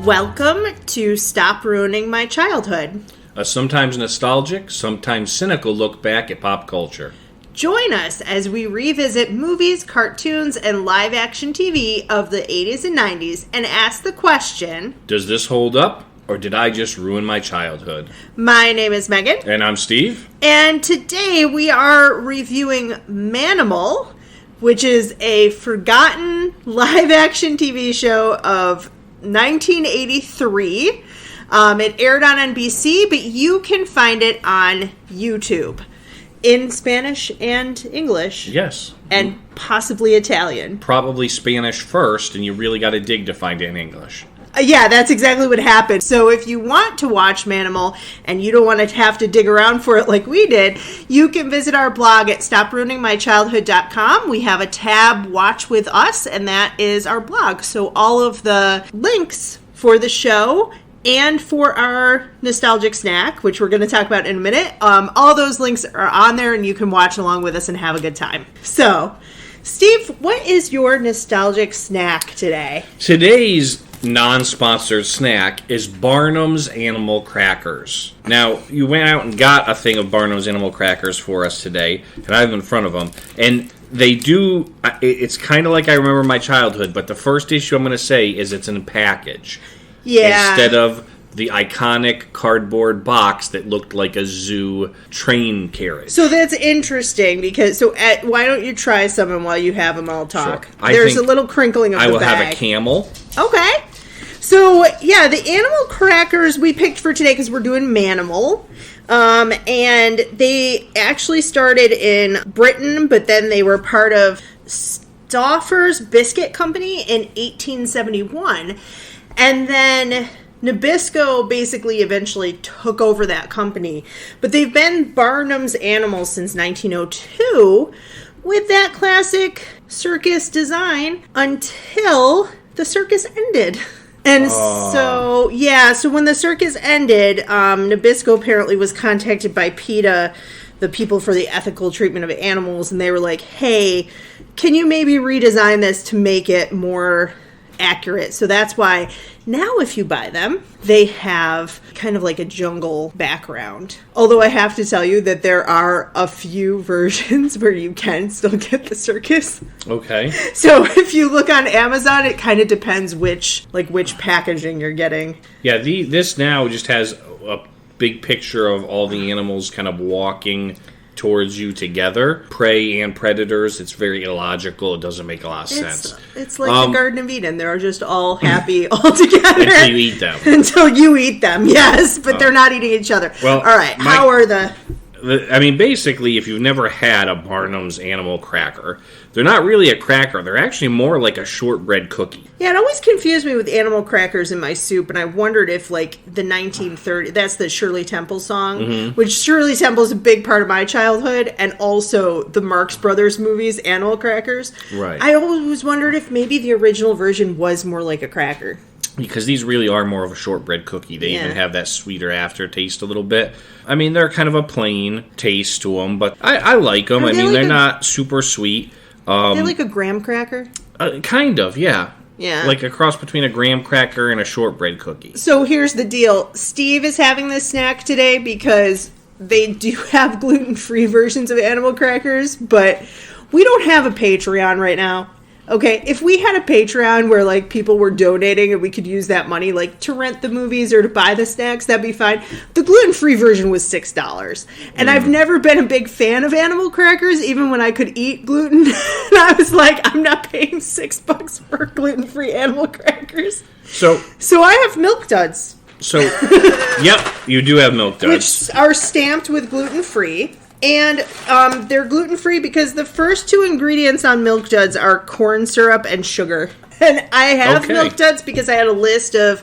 Welcome to Stop Ruining My Childhood. A sometimes nostalgic, sometimes cynical look back at pop culture. Join us as we revisit movies, cartoons, and live-action TV of the 80s and 90s and ask the question, does this hold up, or did I just ruin my childhood? My name is Megan. And I'm Steve. And today we are reviewing Manimal, which is a forgotten live-action TV show of 1983. It aired on NBC, but you can find it on YouTube in Spanish and English. Yes. And possibly Italian. Probably Spanish first, and you really got to dig to find it in English. Yeah, that's exactly what happened. So if you want to watch Manimal and you don't want to have to dig around for it like we did, you can visit our blog at stopruiningmychildhood.com. We have a tab, Watch With Us, and that is our blog. So all of the links for the show and for our nostalgic snack, which we're going to talk about in a minute, all those links are on there and you can watch along with us and have a good time. So, Steve, what is your nostalgic snack today? Today's non-sponsored snack is Barnum's Animal Crackers. Now, you went out and got a thing of Barnum's Animal Crackers for us today, and I have them in front of them, and they do, it's kind of like I remember my childhood, but the first issue I'm going to say is it's in a package. Yeah. Instead of the iconic cardboard box that looked like a zoo train carriage. So that's interesting because why don't you try some and while you have them I'll talk. Sure. There's a little crinkling of the bag. I will have a camel. Okay. So yeah, the animal crackers we picked for today because we're doing Manimal. And they actually started in Britain, but then they were part of Stauffer's Biscuit Company in 1871. And then Nabisco basically eventually took over that company. But they've been Barnum's Animals since 1902 with that classic circus design until the circus ended. And so when the circus ended, Nabisco apparently was contacted by PETA, the People for the Ethical Treatment of Animals, and they were like, hey, can you maybe redesign this to make it more accurate? So that's why now if you buy them, they have kind of like a jungle background. Although I have to tell you that there are a few versions where you can still get the circus. Okay. So if you look on Amazon, it kind of depends which packaging you're getting. Yeah, this now just has a big picture of all the animals kind of walking towards you together, prey and predators. It's very illogical. It doesn't make a lot of sense. It's like the Garden of Eden. They're just all happy all together. Until you eat them. Until you eat them, yes. But they're not eating each other. Well, all right, how are the... basically, if you've never had a Barnum's Animal Cracker, they're not really a cracker. They're actually more like a shortbread cookie. Yeah, it always confused me with animal crackers in my soup, and I wondered if, like, the 1930s, that's the Shirley Temple song, which Shirley Temple is a big part of my childhood, and also the Marx Brothers movies, Animal Crackers. Right. I always wondered if maybe the original version was more like a cracker. Because these really are more of a shortbread cookie. They even have that sweeter aftertaste a little bit. I mean, they're kind of a plain taste to them, but I like them. They're not super sweet. They're like a graham cracker? Kind of, yeah. Yeah. Like a cross between a graham cracker and a shortbread cookie. So here's the deal. Steve is having this snack today because they do have gluten-free versions of animal crackers, but we don't have a Patreon right now. Okay, if we had a Patreon where, like, people were donating and we could use that money, like, to rent the movies or to buy the snacks, that'd be fine. The gluten-free version was $6. And I've never been a big fan of animal crackers, even when I could eat gluten. And I was like, I'm not paying $6 for gluten-free animal crackers. So I have Milk Duds. So, yep, you do have Milk Duds. Which are stamped with gluten-free. And they're gluten-free because the first two ingredients on Milk Duds are corn syrup and sugar. And I have Milk Duds because I had a list of,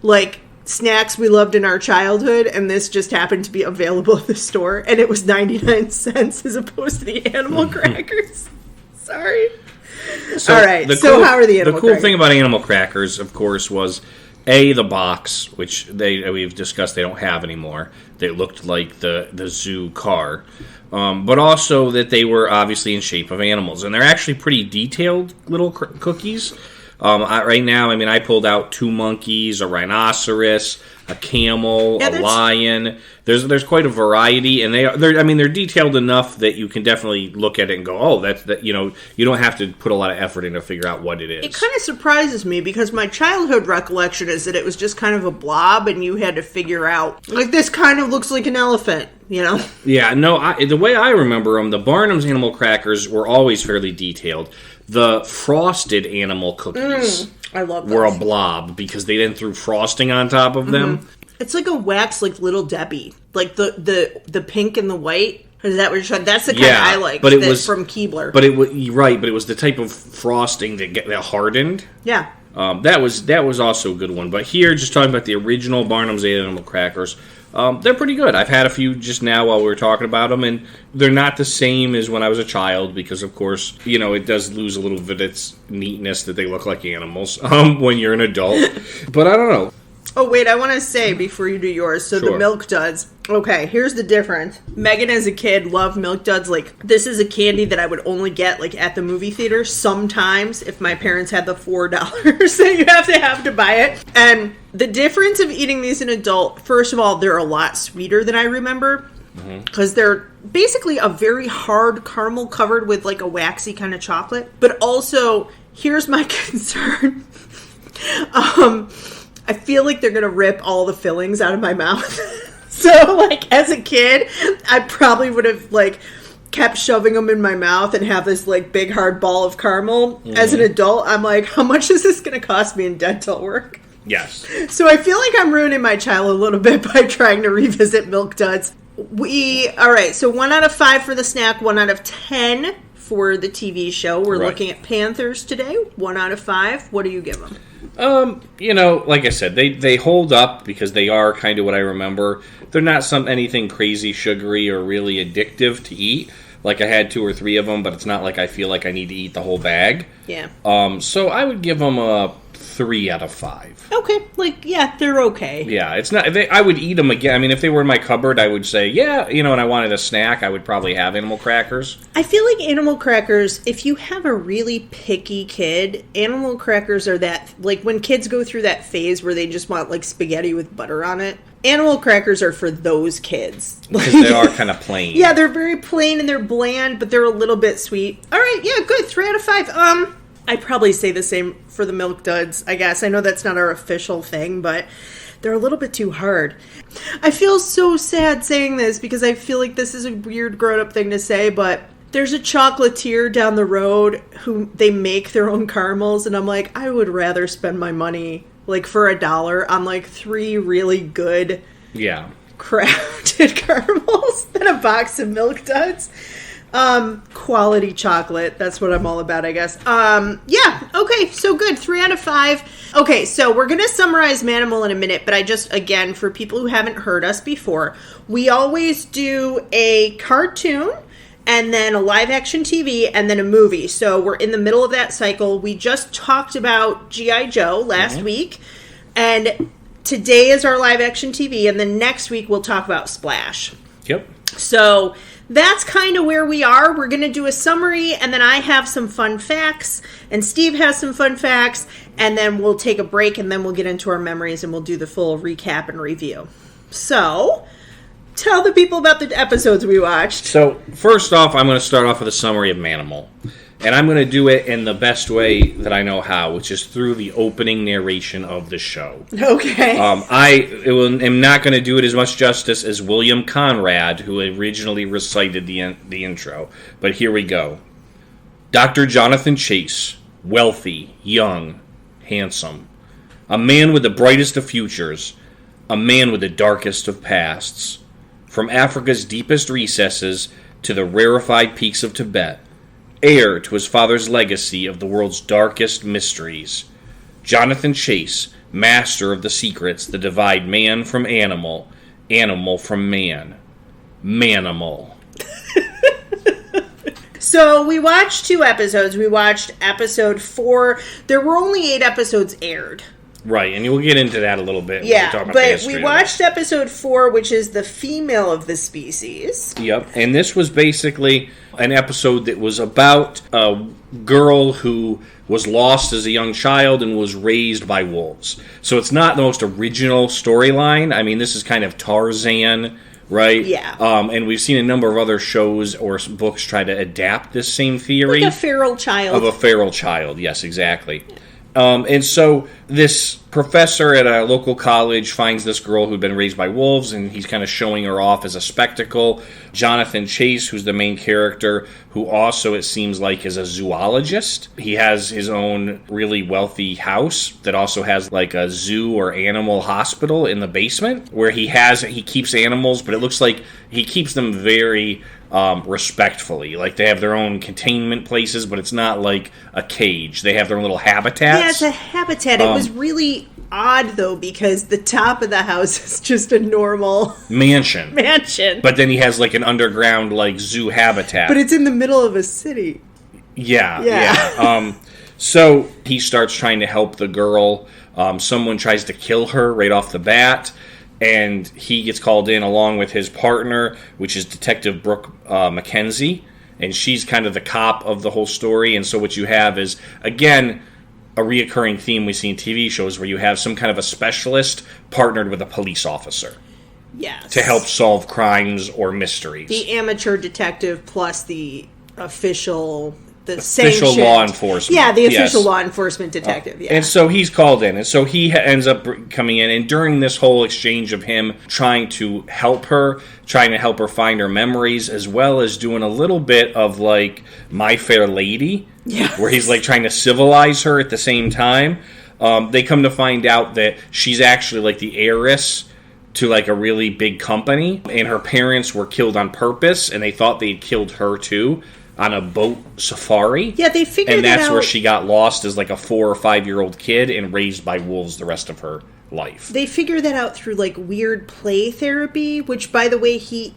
like, snacks we loved in our childhood, and this just happened to be available at the store, and it was 99 cents as opposed to the animal crackers. Sorry. So all right, so how are the animal crackers? The cool thing about animal crackers, of course, was the box, which we've discussed they don't have anymore. They looked like the zoo car. But also that they were obviously in shape of animals. And they're actually pretty detailed little cookies. Right now, I pulled out 2 monkeys, a rhinoceros, a camel, a lion. There's quite a variety, and they're detailed enough that you can definitely look at it and go, oh, that's that. You don't have to put a lot of effort in to figure out what it is. It kind of surprises me because my childhood recollection is that it was just kind of a blob, and you had to figure out, like, this kind of looks like an elephant. Yeah, no, the way I remember them, the Barnum's animal crackers were always fairly detailed. The frosted animal cookies I love were a blob because they then threw frosting on top of them. It's like a wax, like Little Debbie. Like the pink and the white. Is that what you're saying? That's the kind I like. But it was from Keebler. But it was the type of frosting that hardened. Yeah. That was also a good one. But here, just talking about the original Barnum's animal crackers, they're pretty good. I've had a few just now while we were talking about them, and they're not the same as when I was a child because, of course, it does lose a little bit of its neatness that they look like animals when you're an adult. But I don't know. Oh, wait, I want to say before you do yours, so Sure. The Milk Duds. Okay, here's the difference. Megan, as a kid, loved Milk Duds. Like, this is a candy that I would only get, like, at the movie theater sometimes if my parents had the $4 that you have to buy it. And the difference of eating these an adult, first of all, they're a lot sweeter than I remember. Because they're basically a very hard caramel covered with, like, a waxy kind of chocolate. But also, here's my concern. I feel like they're going to rip all the fillings out of my mouth. So, like, as a kid, I probably would have, like, kept shoving them in my mouth and have this, like, big hard ball of caramel. As an adult, I'm like, how much is this going to cost me in dental work? Yes. So I feel like I'm ruining my child a little bit by trying to revisit Milk Duds. All right, so 1 out of 5 for the snack, 1 out of 10 for the TV show. We're looking at Panthers today. 1 out of 5. What do you give them? Like I said, they hold up because they are kind of what I remember. They're not anything crazy sugary or really addictive to eat. Like, I had 2 or 3 of them, but it's not like I feel like I need to eat the whole bag. Yeah. So I would give them a 3 out of 5. Okay, they're okay. Yeah, it's not. I would eat them again. If they were in my cupboard, I would say, and I wanted a snack, I would probably have animal crackers. I feel like animal crackers, if you have a really picky kid, animal crackers are that, like, when kids go through that phase where they just want, like, spaghetti with butter on it, animal crackers are for those kids. Because they are kind of plain. Yeah, they're very plain and they're bland, but they're a little bit sweet. All right, yeah, good. 3 out of 5. I'd probably say the same for the Milk Duds, I guess. I know that's not our official thing, but they're a little bit too hard. I feel so sad saying this because I feel like this is a weird grown-up thing to say, but there's a chocolatier down the road who they make their own caramels, and I'm like, I would rather spend my money, like, for $1 on, like, 3 really good crafted caramels than a box of Milk Duds. Quality chocolate. That's what I'm all about, I guess. Okay, so good. 3 out of 5. Okay, so we're going to summarize Manimal in a minute, but again, for people who haven't heard us before, we always do a cartoon and then a live action TV and then a movie. So we're in the middle of that cycle. We just talked about G.I. Joe last week, and today is our live action TV, and then next week we'll talk about Splash. Yep. So that's kind of where we are. We're going to do a summary, and then I have some fun facts, and Steve has some fun facts, and then we'll take a break, and then we'll get into our memories, and we'll do the full recap and review. So, tell the people about the episodes we watched. So, first off, I'm going to start off with a summary of Manimal. And I'm going to do it in the best way that I know how, which is through the opening narration of the show. Okay. I'm not going to do it as much justice as William Conrad, who originally recited the intro. But here we go. Dr. Jonathan Chase, wealthy, young, handsome. A man with the brightest of futures. A man with the darkest of pasts. From Africa's deepest recesses to the rarefied peaks of Tibet. Heir to his father's legacy of the world's darkest mysteries. Jonathan Chase, master of the secrets that divide man from animal, animal from man. Manimal. So we watched 2 episodes. We watched episode 4. There were only 8 episodes aired. Right, and we'll get into that a little bit when we talk Yeah, about the but history we of watched episode 4, which is the female of the species. it. Yep, and this was basically an episode that was about a girl who was lost as a young child and was raised by wolves. So it's not the most original storyline. I mean, this is kind of Tarzan, right? Yeah. And we've seen a number of other shows or books try to adapt this same theory. Like a feral child. Of a feral child, yes, exactly. And so this professor at a local college finds this girl who'd been raised by wolves, and he's kind of showing her off as a spectacle. Jonathan Chase, who's the main character, who also, it seems like, is a zoologist. He has his own really wealthy house that also has like a zoo or animal hospital in the basement, where he keeps animals, but it looks like he keeps them very respectfully. Like, they have their own containment places, but it's not like a cage. They have their own little habitats. Yeah, it's a habitat. It was really odd, though, because the top of the house is just a normal mansion. But then he has like an underground like zoo habitat. it's in the middle of a city. Yeah. So he starts trying to help the girl. Someone tries to kill her right off the bat, and he gets called in along with his partner, which is Detective Brooke Mackenzie, and she's kind of the cop of the whole story. And so what you have is, again, a reoccurring theme we see in TV shows where you have some kind of a specialist partnered with a police officer. Yes. To help solve crimes or mysteries. The amateur detective plus the official law enforcement. Yeah, the official law enforcement detective. Yeah. And so he's called in, and so he ends up coming in, and during this whole exchange of him trying to help her find her memories, as well as doing a little bit of like My Fair Lady, where he's like trying to civilize her at the same time. They come to find out that she's actually like the heiress to like a really big company, and her parents were killed on purpose, and they thought they'd killed her too on a boat safari. Yeah, they figured and that out. And that's where she got lost as like a 4 or 5 year old kid and raised by wolves the rest of her life. They figured that out through like weird play therapy, which, by the way, he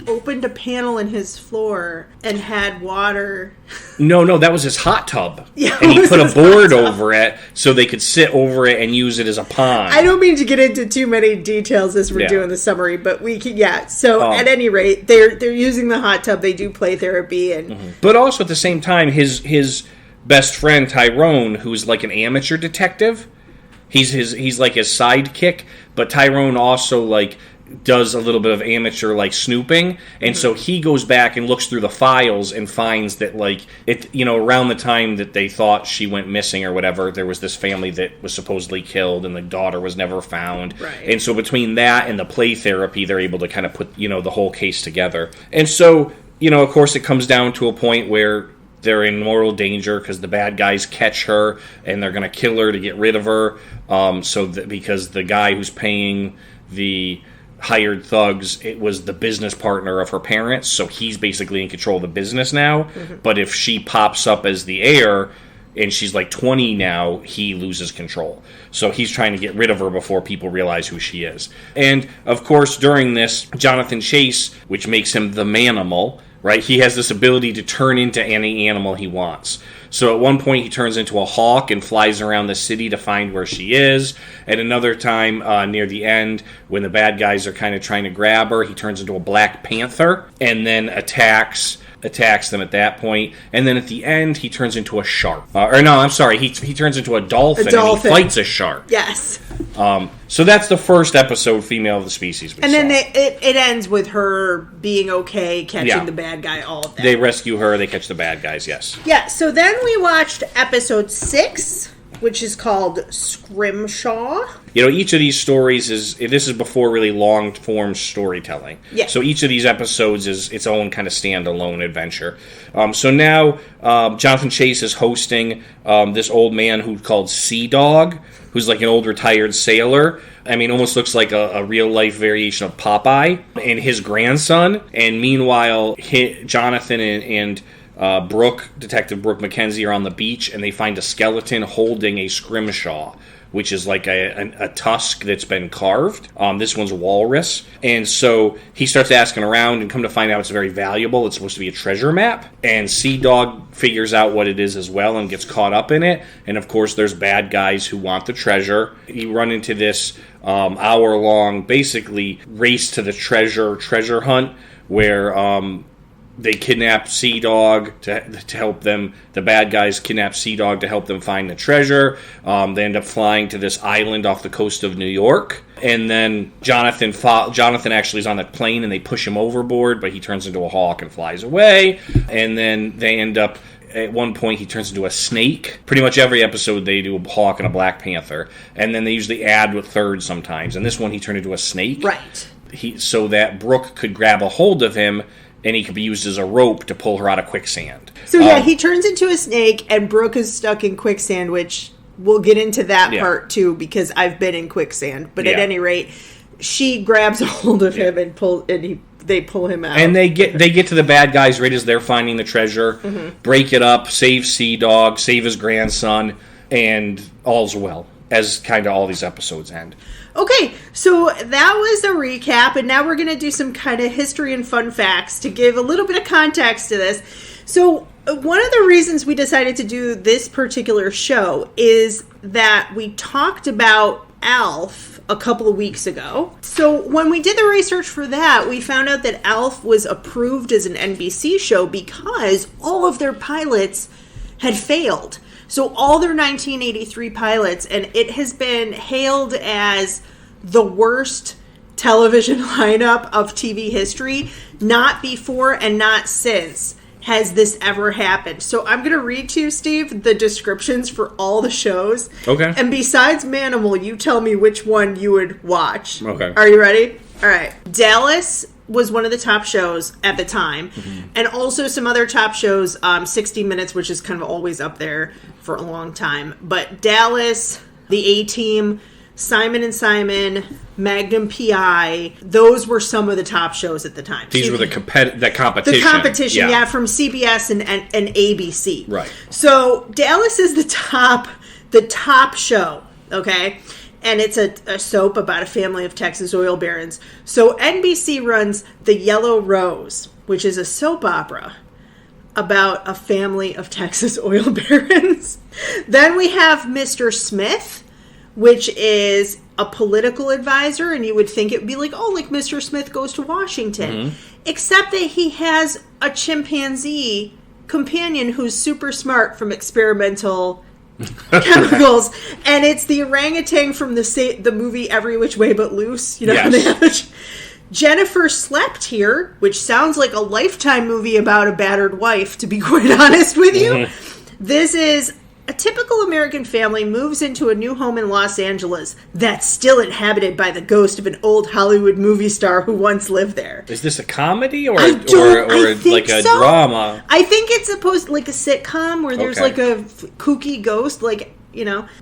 opened a panel in his floor and had water. No, that was his hot tub. Yeah, and he put a board over it so they could sit over it and use it as a pond. I don't mean to get into too many details as we're doing the summary, but we can, So at any rate, they're using the hot tub. They do play therapy, and but also at the same time, his best friend Tyrone, who's like an amateur detective. He's like his sidekick, but Tyrone also like does a little bit of amateur like snooping, and so he goes back and looks through the files and finds that like around the time that they thought she went missing or whatever, there was this family that was supposedly killed and the daughter was never found. Right. And so between that and the play therapy, they're able to kind of put the whole case together. And so of course it comes down to a point where they're in mortal danger because the bad guys catch her and they're going to kill her to get rid of her. Because the guy who's paying the hired thugs, it was the business partner of her parents, so he's basically in control of the business now. Mm-hmm. But if she pops up as the heir and she's like 20 now, he loses control. So he's trying to get rid of her before people realize who she is. And of course, during this, Jonathan Chase, which makes him the Manimal, right? He has this ability to turn into any animal he wants. So at one point he turns into a hawk and flies around the city to find where she is. At another time, near the end, when the bad guys are kind of trying to grab her, he turns into a black panther and then attacks them at that point. And then at the end, he turns into a shark. He turns into a dolphin. And he fights a shark. Yes. So that's the first episode, Female of the Species. And then it ends with her being okay, catching the bad guy, all of that. They rescue her, they catch the bad guys, yes. Yeah, so then we watched episode 6, which is called Scrimshaw. Each of these stories this is before really long-form storytelling. Yeah. So each of these episodes is its own kind of standalone adventure. So now Jonathan Chase is hosting this old man who's called Sea Dog, who's like an old retired sailor. I mean, almost looks like a real-life variation of Popeye, and his grandson. And meanwhile, Jonathan and Detective Brooke Mackenzie, are on the beach, and they find a skeleton holding a scrimshaw, which is like a tusk that's been carved. This one's walrus. And so he starts asking around and come to find out it's very valuable. It's supposed to be a treasure map. And Sea Dog figures out what it is as well and gets caught up in it. And of course, there's bad guys who want the treasure. You run into this hour-long, basically, race to the treasure hunt where they kidnap Sea Dog to help them. The bad guys kidnap Sea Dog to help them find the treasure. They end up flying to this island off the coast of New York. And then Jonathan actually is on the plane, and they push him overboard, but he turns into a hawk and flies away. And then they end up, at one point, he turns into a snake. Pretty much every episode, they do a hawk and a Black Panther. And then they usually add with thirds sometimes. And this one, he turned into a snake. Right. So that Brooke could grab a hold of him, and he could be used as a rope to pull her out of quicksand. So he turns into a snake, and Brooke is stuck in quicksand, which we'll get into that part too, because I've been in quicksand. But at any rate, she grabs a hold of him and they pull him out. And they get to the bad guys right as they're finding the treasure, break it up, save Sea Dog, save his grandson, and all's well, as kind of all these episodes end. Okay, so that was a recap, and now we're going to do some kind of history and fun facts to give a little bit of context to this. So one of the reasons we decided to do this particular show is that we talked about Alf a couple of weeks ago. So when we did the research for that, we found out that Alf was approved as an NBC show because all of their pilots had failed. So all their 1983 pilots, and it has been hailed as the worst television lineup of TV history. Not before and not since has this ever happened. So I'm going to read to you, Steve, the descriptions for all the shows. Okay. And besides Manimal, you tell me which one you would watch. Okay. Are you ready? All right. Dallas was one of the top shows at the time. And also some other top shows, 60 Minutes, which is kind of always up there for a long time. But Dallas, The A-Team, Simon and Simon, Magnum PI, those were some of the top shows at the time. These were the competition. The competition, from CBS and ABC. Right. So Dallas is the top show, okay? And it's a soap about a family of Texas oil barons. So NBC runs The Yellow Rose, which is a soap opera about a family of Texas oil barons. Then we have Mr. Smith, which is a political advisor, and you would think it would be like Mr. Smith Goes to Washington. Except that he has a chimpanzee companion who's super smart from experimental chemicals, and it's the orangutan from the movie Every Which Way But Loose. You know, yes. Jennifer Slept Here, which sounds like a Lifetime movie about a battered wife, to be quite honest with you. This is a typical American family moves into a new home in Los Angeles that's still inhabited by the ghost of an old Hollywood movie star who once lived there. Is this a comedy or like a drama? I think it's supposed like a sitcom where there's like a kooky ghost,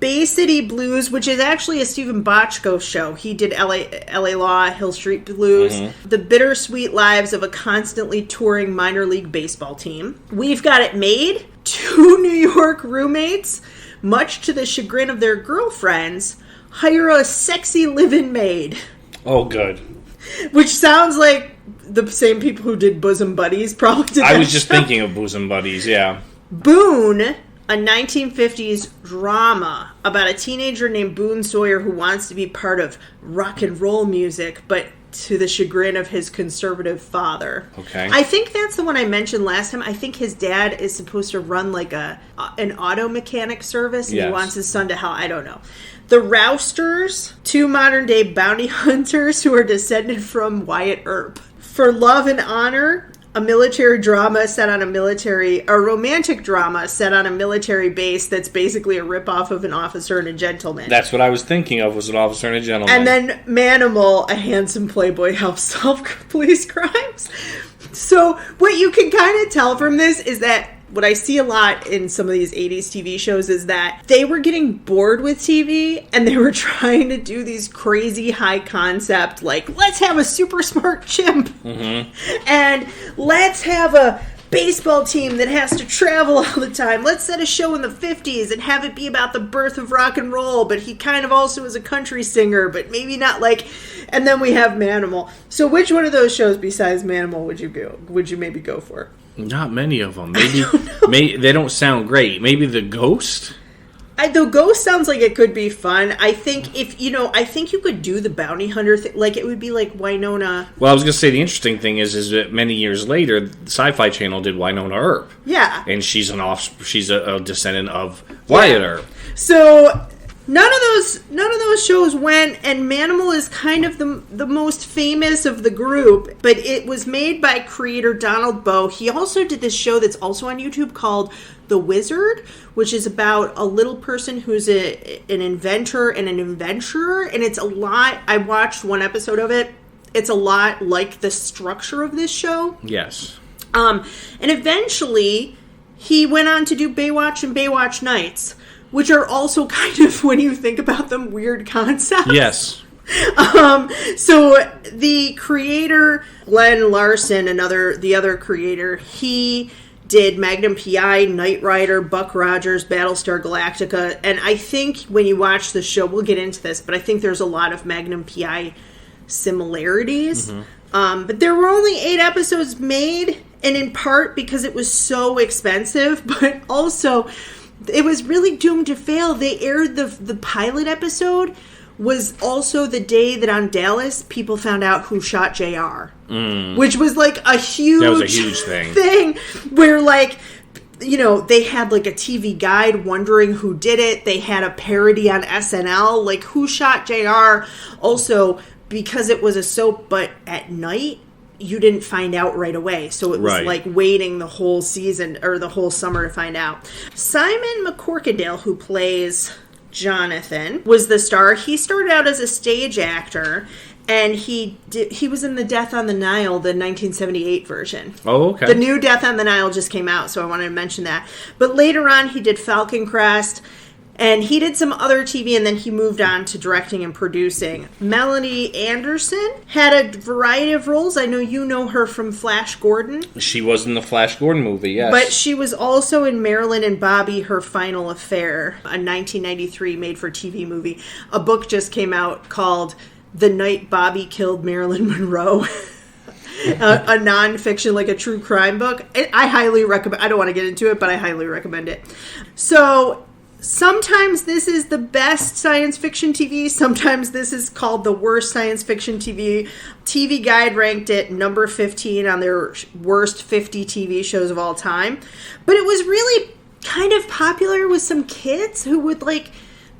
Bay City Blues, which is actually a Stephen Bochco show. He did LA Law, Hill Street Blues. The Bittersweet Lives of a Constantly Touring Minor League Baseball Team. We've Got It Made. 2 New York roommates, much to the chagrin of their girlfriends, hire a sexy live-in maid. Oh, good. Which sounds like the same people who did Bosom Buddies probably did that. I was just thinking of Bosom Buddies, yeah. Boone, a 1950s drama about a teenager named Boone Sawyer who wants to be part of rock and roll music, but to the chagrin of his conservative father. Okay. I think that's the one I mentioned last time. I think his dad is supposed to run like an auto mechanic service, and he wants his son to help. I don't know. The Rousters, 2 modern-day bounty hunters who are descended from Wyatt Earp. For Love and Honor, a romantic drama set on a military base that's basically a ripoff of An Officer and a Gentleman. That's what I was thinking of, was An Officer and a Gentleman. And then Manimal, a handsome playboy helps solve police crimes. So what you can kind of tell from this is that what I see a lot in some of these 80s TV shows is that they were getting bored with TV and they were trying to do these crazy high concept, like, let's have a super smart chimp and let's have a baseball team that has to travel all the time. Let's set a show in the 50s and have it be about the birth of rock and roll, but he kind of also is a country singer, but maybe not like... And then we have Manimal. So which one of those shows besides Manimal would you maybe go for? Not many of them. Maybe they don't sound great. Maybe The Ghost? The Ghost sounds like it could be fun. I think I think you could do the bounty hunter thing. Like, it would be like Winona. Well, I was going to say the interesting thing is that many years later, the Sci-Fi Channel did Winona Earp. Yeah. And she's a descendant of Wyatt Earp. So none of those shows went, and Manimal is kind of the most famous of the group, but it was made by creator Donald Bowe. He also did this show that's also on YouTube called The Wizard, which is about a little person who's an inventor and an adventurer, and it's a lot. I watched one episode of it. It's a lot like the structure of this show. Yes. And eventually, he went on to do Baywatch and Baywatch Nights, which are also kind of, when you think about them, weird concepts. Yes. So the creator, Glenn Larson, the other creator, he did Magnum P.I., Knight Rider, Buck Rogers, Battlestar Galactica, and I think when you watch the show, we'll get into this, but I think there's a lot of Magnum P.I. similarities. Mm-hmm. But there were only 8 episodes made, and in part because it was so expensive, but also it was really doomed to fail. They aired the pilot episode was also the day that on Dallas people found out who shot JR. Which was like a huge thing where, like, you know, they had like a TV guide wondering who did it. They had a parody on SNL, like, who shot JR. Also, because it was a soap, but at night, you didn't find out right away. So it was like waiting the whole season or the whole summer to find out. Simon McCorkindale, who plays Jonathan, was the star. He started out as a stage actor, and he was in the Death on the Nile, the 1978 version. Oh, okay. The new Death on the Nile just came out, so I wanted to mention that. But later on, he did Falcon Crest, and he did some other TV, and then he moved on to directing and producing. Melanie Anderson had a variety of roles. I know you know her from Flash Gordon. She was in the Flash Gordon movie, yes. But she was also in Marilyn and Bobby, Her Final Affair, a 1993 made-for-TV movie. A book just came out called The Night Bobby Killed Marilyn Monroe. A nonfiction, like a true crime book. I highly recommend. I don't want to get into it, but I highly recommend it. So sometimes this is the best science fiction TV. Sometimes this is called the worst science fiction TV. TV Guide ranked it number 15 on their worst 50 TV shows of all time. But it was really kind of popular with some kids who would, like,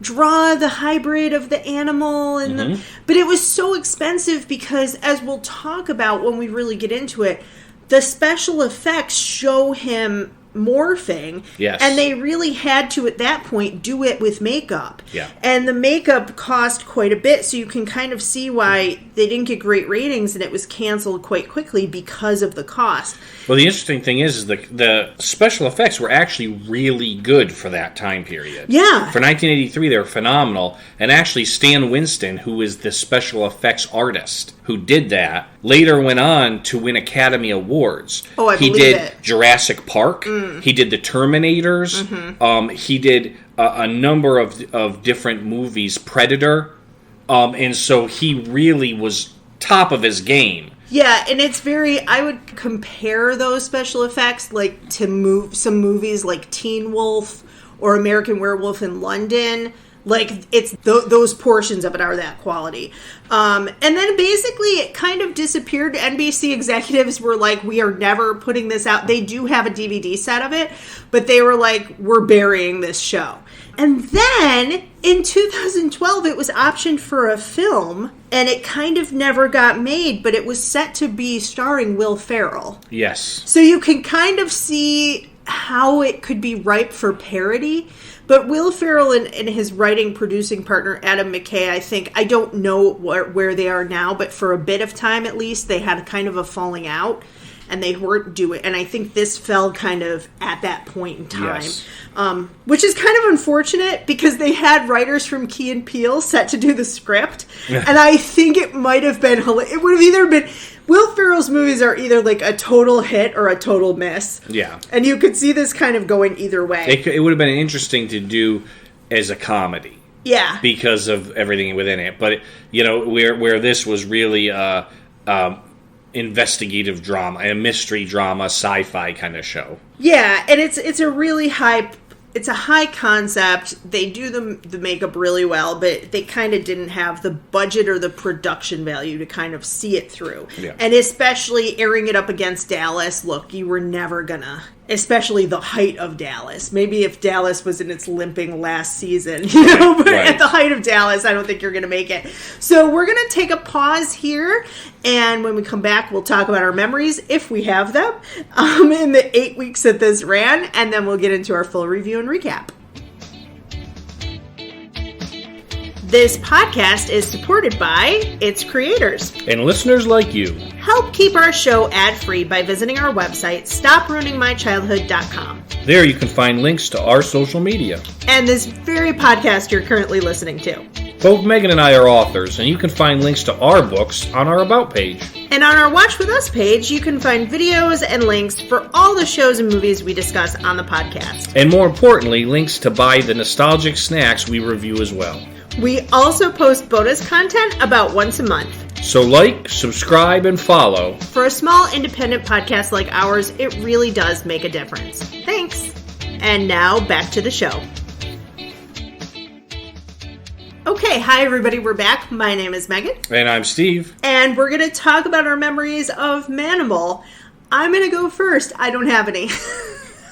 draw the hybrid of the animal and but it was so expensive because, as we'll talk about when we really get into it, the special effects show him morphing. Yes. And they really had to, at that point, do it with makeup. Yeah. And the makeup cost quite a bit, so you can kind of see why they didn't get great ratings and it was canceled quite quickly because of the cost. Well, the interesting thing is the special effects were actually really good for that time period. Yeah. For 1983, they were phenomenal. And actually, Stan Winston, who is the special effects artist who did that, later went on to win Academy Awards. Oh, I believe it. He did Jurassic Park. He did The Terminators. He did a number of different movies, Predator. And so he really was top of his game. Yeah, and it's I would compare those special effects like to some movies like Teen Wolf or American Werewolf in London. Like, it's those portions of it are that quality. And then basically it kind of disappeared. NBC executives were like, we are never putting this out. They do have a DVD set of it, but they were like, we're burying this show. And then in 2012, it was optioned for a film, and it kind of never got made, but it was set to be starring Will Ferrell. Yes. So you can kind of see how it could be ripe for parody. But Will Ferrell and his writing producing partner, Adam McKay, I don't know where they are now, but for a bit of time at least, they had kind of a falling out. and they weren't doing, and I think this fell kind of at that point in time. Yes. Which is kind of unfortunate because they had writers from Key and Peele set to do the script, and I think it might have been, it would have either been, Will Ferrell's movies are either like a total hit or a total miss. Yeah. And you could see this kind of going either way. It would have been interesting to do as a comedy. Yeah. Because of everything within it. But, where this was really investigative drama, a mystery drama, sci-fi kind of show. Yeah, and it's a really high concept. They do the makeup really well, but they kind of didn't have the budget or the production value to kind of see it through. Yeah. And especially airing it up against Dallas, look, you were never gonna, especially the height of Dallas. Maybe if Dallas was in its limping last season, but Right. at the height of Dallas, I don't think you're gonna make it. So we're gonna take a pause here, and when we come back, we'll talk about our memories, if we have them, in the 8 weeks that this ran, and then we'll get into our full review and recap. This podcast is supported by its creators. And listeners like you. Help keep our show ad-free by visiting our website, stopruiningmychildhood.com. There you can find links to our social media. And this very podcast you're currently listening to. Both Megan and I are authors, and you can find links to our books on our About page. And on our Watch With Us page, you can find videos and links for all the shows and movies we discuss on the podcast. And more importantly, links to buy the nostalgic snacks we review as well. We also post bonus content about once a month. So like, subscribe, and follow. For a small independent podcast like ours, it really does make a difference. Thanks. And now back to the show. Okay, hi everybody, we're back. My name is Megan. And I'm Steve. And we're going to talk about our memories of Manimal. I'm going to go first. I don't have any.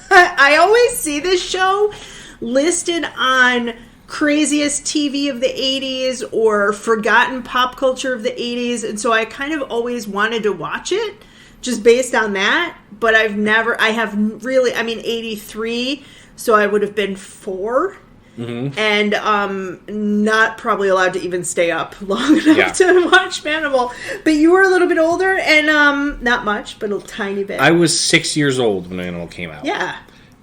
I always see this show listed on craziest TV of the 80s or forgotten pop culture of the 80s, and so I kind of always wanted to watch it just based on that, but I have 83, so I would have been 4. Mm-hmm. And not probably allowed to even stay up long enough to watch Manimal. But you were a little bit older, and not much, but a tiny bit. I was 6 years old when Manimal came out. Yeah.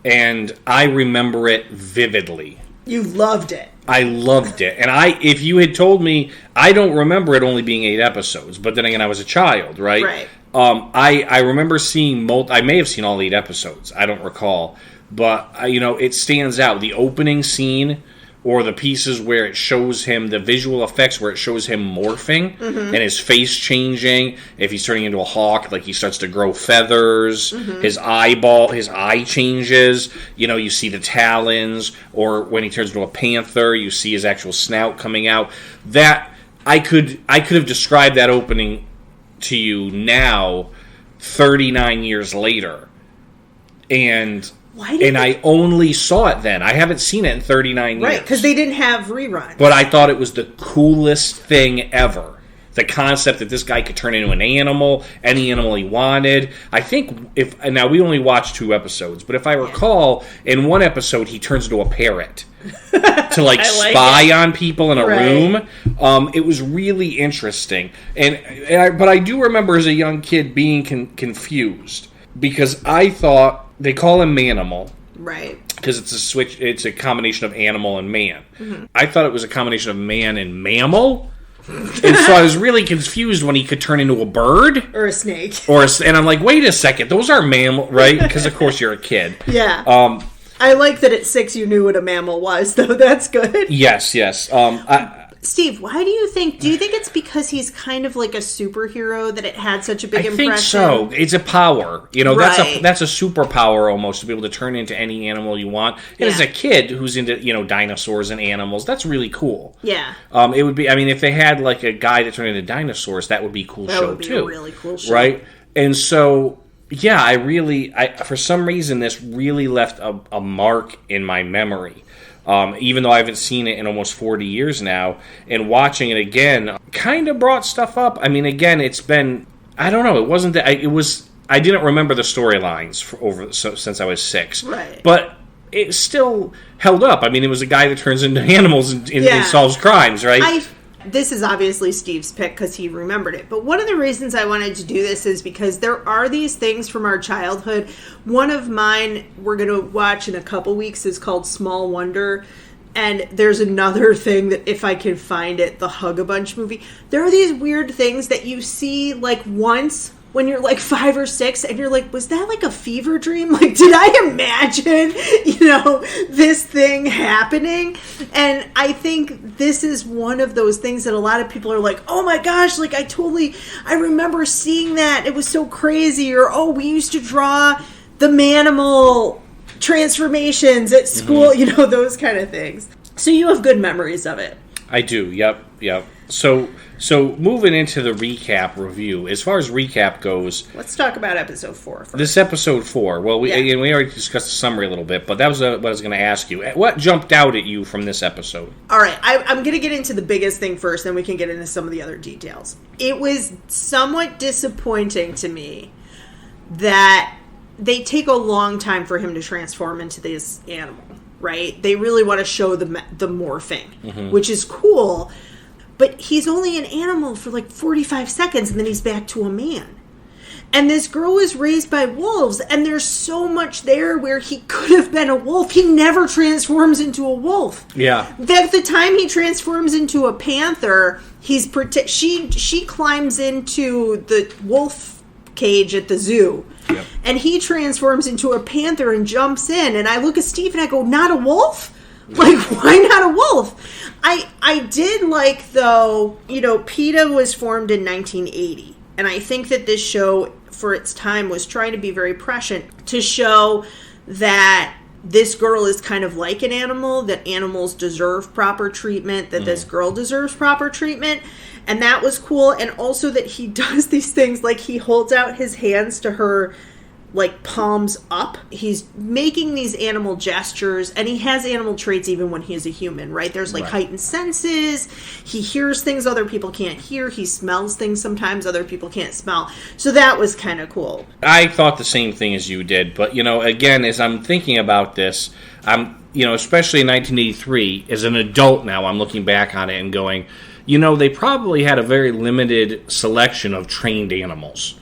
And I remember it vividly. You loved it. I loved it. And if you had told me, I don't remember it only being 8 episodes, but then again, I was a child, right? Right. I remember seeing, I may have seen all 8 episodes. I don't recall. But, it stands out. The opening scene, or the pieces where it shows him, the visual effects where it shows him morphing, and his face changing. If he's turning into a hawk, like he starts to grow feathers. His eye changes. You see the talons. Or when he turns into a panther, you see his actual snout coming out. That, I could have described that opening to you now, 39 years later. And I only saw it then. I haven't seen it in 39 years. Right, because they didn't have reruns. But I thought it was the coolest thing ever. The concept that this guy could turn into an animal, any animal he wanted. I think now we only watched 2 episodes, but if I recall, in one episode he turns into a parrot to spy on people in a room. It was really interesting, but I do remember as a young kid being confused because I thought they call him Manimal. Right. Because it's a combination of animal and man. Mm-hmm. I thought it was a combination of man and mammal. And so I was really confused when he could turn into a bird. Or a snake. And I'm like, wait a second, those are mammal, right? Because of course you're a kid. Yeah. I like that at 6 you knew what a mammal was, though. That's good. Yes. Steve, why do you think it's because he's kind of like a superhero that it had such a big impression? I think so. It's a power. Right. That's a superpower almost, to be able to turn into any animal you want. And as a kid who's into, dinosaurs and animals, that's really cool. Yeah. It would be, if they had like a guy that turned into dinosaurs, that would be a cool show too. That would be a really cool show. Right? And so, yeah, I for some reason, this really left a mark in my memory. Even though I haven't seen it in almost 40 years now, and watching it again kind of brought stuff up. Again, it's been, I don't know, it wasn't that, I didn't remember the storylines since I was 6. Right. But it still held up. It was a guy that turns into animals and solves crimes, right? this is obviously Steve's pick because he remembered it. But one of the reasons I wanted to do this is because there are these things from our childhood. One of mine we're going to watch in a couple weeks is called Small Wonder. And there's another thing that if I can find it, the Hug-a-Bunch movie. There are these weird things that you see like once when you're like 5 or 6 and you're like, was that like a fever dream? Like, did I imagine, this thing happening? And I think this is one of those things that a lot of people are like, oh my gosh, like I remember seeing that. It was so crazy. Or, oh, we used to draw the Manimal transformations at school, those kind of things. So you have good memories of it. I do. Yep. So moving into the recap review, as far as recap goes, let's talk about episode 4 first. This episode 4. Well, we already discussed the summary a little bit, but that was what I was going to ask you. What jumped out at you from this episode? All right, I'm going to get into the biggest thing first, then we can get into some of the other details. It was somewhat disappointing to me that they take a long time for him to transform into this animal, right? They really want to show the morphing, which is cool. But he's only an animal for like 45 seconds, and then he's back to a man. And this girl was raised by wolves, and there's so much there where he could have been a wolf. He never transforms into a wolf. Yeah. At the time he transforms into a panther, she climbs into the wolf cage at the zoo. Yep. And he transforms into a panther and jumps in. And I look at Steve and I go, not a wolf? Like, why not a wolf? I did like, though, PETA was formed in 1980. And I think that this show, for its time, was trying to be very prescient to show that this girl is kind of like an animal, that animals deserve proper treatment, that this girl deserves proper treatment. And that was cool. And also that he does these things, like he holds out his hands to her, like palms up. He's making these animal gestures, and he has animal traits even when he's a human, right? There's like heightened senses. He hears things other people can't hear. He smells things sometimes other people can't smell. So that was kind of cool. I thought the same thing as you did, but again, as I'm thinking about this, especially in 1983, as an adult now, I'm looking back on it and going, they probably had a very limited selection of trained animals.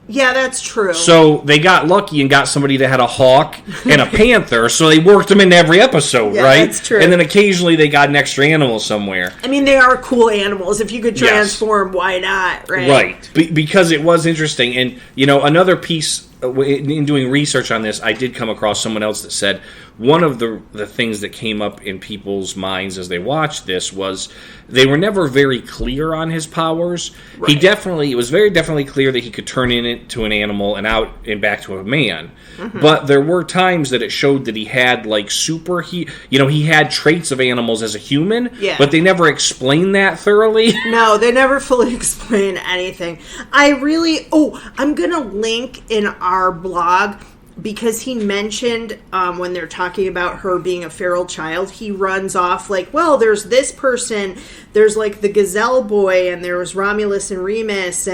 Yeah, that's true. So they got lucky and got somebody that had a hawk and a panther, so they worked them into every episode, right? That's true. And then occasionally they got an extra animal somewhere. I mean, they are cool animals. If you could transform, why not, right? Right. Because it was interesting. And, another piece, in doing research on this, I did come across someone else that said one of the things that came up in people's minds as they watched this was they were never very clear on his powers. Right. It was very definitely clear that he could turn into an animal and out and back to a man. Mm-hmm. But there were times that it showed that he had like he had traits of animals as a human, but they never explained that thoroughly. No, they never fully explain anything. I'm going to link in our blog, because he mentioned when they're talking about her being a feral child, he runs off like, well, there's this person, there's like the Gazelle Boy, and there was Romulus and Remus,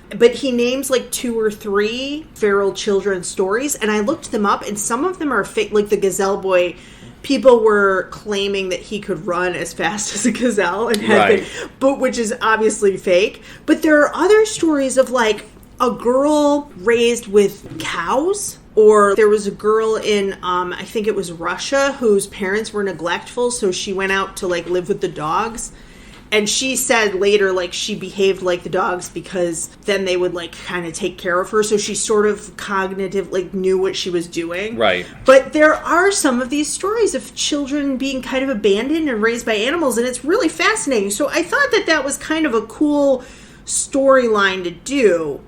but he names like 2 or 3 feral children stories, and I looked them up, and some of them are fake, like the Gazelle Boy. People were claiming that he could run as fast as a gazelle, and which is obviously fake. But there are other stories of like a girl raised with cows. Or there was a girl in, I think it was Russia, whose parents were neglectful, so she went out to, like, live with the dogs. And she said later, like, she behaved like the dogs because then they would, like, kind of take care of her. So she sort of knew what she was doing. Right. But there are some of these stories of children being kind of abandoned and raised by animals, and it's really fascinating. So I thought that was kind of a cool storyline to do.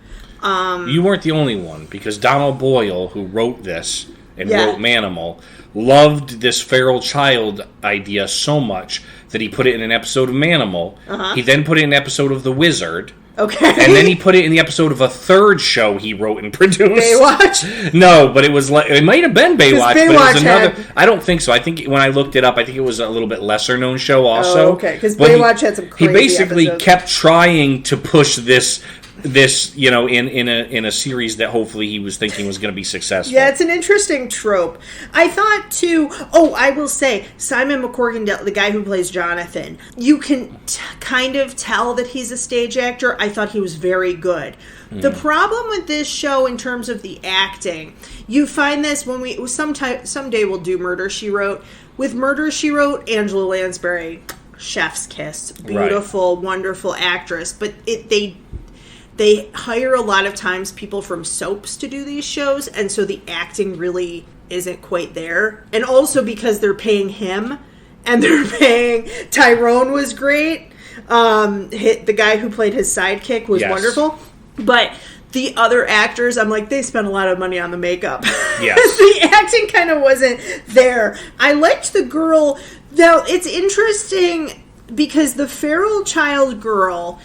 You weren't the only one, because Donald Boyle, who wrote this and wrote Manimal, loved this feral child idea so much that he put it in an episode of Manimal. Uh-huh. He then put it in an episode of The Wizard. Okay. And then he put it in the episode of a third show he wrote and produced. Baywatch? No, but it might have been Baywatch, but it was another. I don't think so. I think when I looked it up, I think it was a little bit lesser known show also. Oh, okay. Because Baywatch had some crazy He basically episodes. kept trying to push this this, in a series that hopefully he was thinking was going to be successful. Yeah, it's an interesting trope. I thought too. Oh, I will say, Simon McCorkindale, the guy who plays Jonathan, you can kind of tell that he's a stage actor. I thought he was very good. The problem with this show in terms of the acting, you find this when someday we'll do Murder, She Wrote. With Murder, She Wrote, Angela Lansbury, chef's kiss, beautiful, wonderful actress, but they hire a lot of times people from soaps to do these shows, and so the acting really isn't quite there. And also because they're paying him, and they're paying Tyrone was great. The guy who played his sidekick was wonderful. But the other actors, I'm like, they spent a lot of money on the makeup. Yes. The acting kind of wasn't there. I liked the girl. Now, it's interesting because the feral child girl,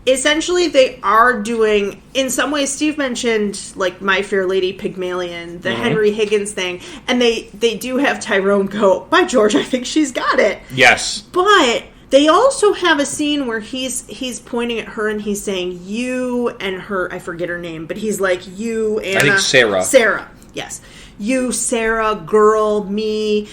essentially they are doing, in some ways, Steve mentioned, like, My Fair Lady Pygmalion, the Henry Higgins thing, and they do have Tyrone go, by George, I think she's got it. Yes. But they also have a scene where he's pointing at her and he's saying, you and her, I forget her name, but he's like, you, Anna. I think Sarah. Sarah, yes. You, Sarah, girl, me,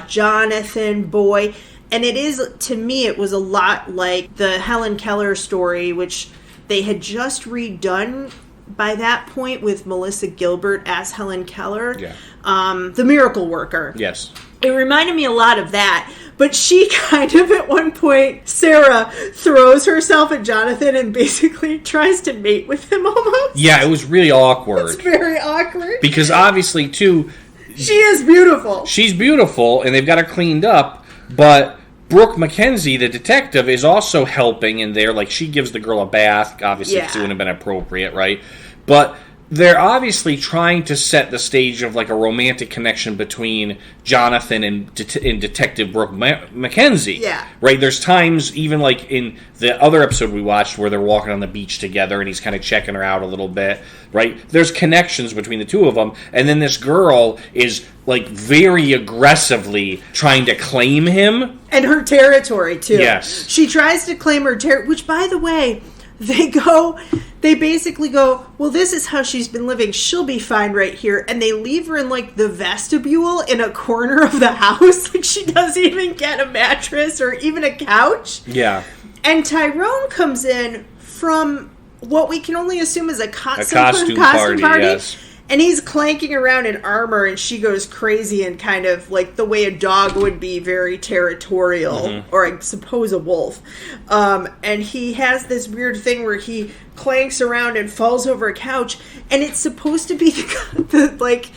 Jonathan, boy. And it is, to me, it was a lot like the Helen Keller story, which they had just redone by that point with Melissa Gilbert as Helen Keller. Yeah. The Miracle Worker. Yes. It reminded me a lot of that. But she kind of, at one point, Sarah throws herself at Jonathan and basically tries to mate with him almost. Yeah, it was really awkward. It's very awkward. Because obviously, too, she is beautiful. She's beautiful, and they've got her cleaned up, but Brooke McKenzie, the detective, is also helping in there. Like, she gives the girl a bath. Obviously, it wouldn't have been appropriate, right? But they're obviously trying to set the stage of, like, a romantic connection between Jonathan and Detective Brooke McKenzie. Yeah. Right? There's times, even, like, in the other episode we watched where they're walking on the beach together and he's kind of checking her out a little bit, right? There's connections between the two of them. And then this girl is, like, very aggressively trying to claim him. And her territory, too. Yes. She tries to claim her territory, which, by the way, they basically go, well, this is how she's been living. She'll be fine right here. And they leave her in, like, the vestibule in a corner of the house. Like, she doesn't even get a mattress or even a couch. Yeah. And Tyrone comes in from what we can only assume is a costume party. Yes. And he's clanking around in armor, and she goes crazy and kind of like the way a dog would be, very territorial, or I suppose a wolf. And he has this weird thing where he clanks around and falls over a couch, and it's supposed to be the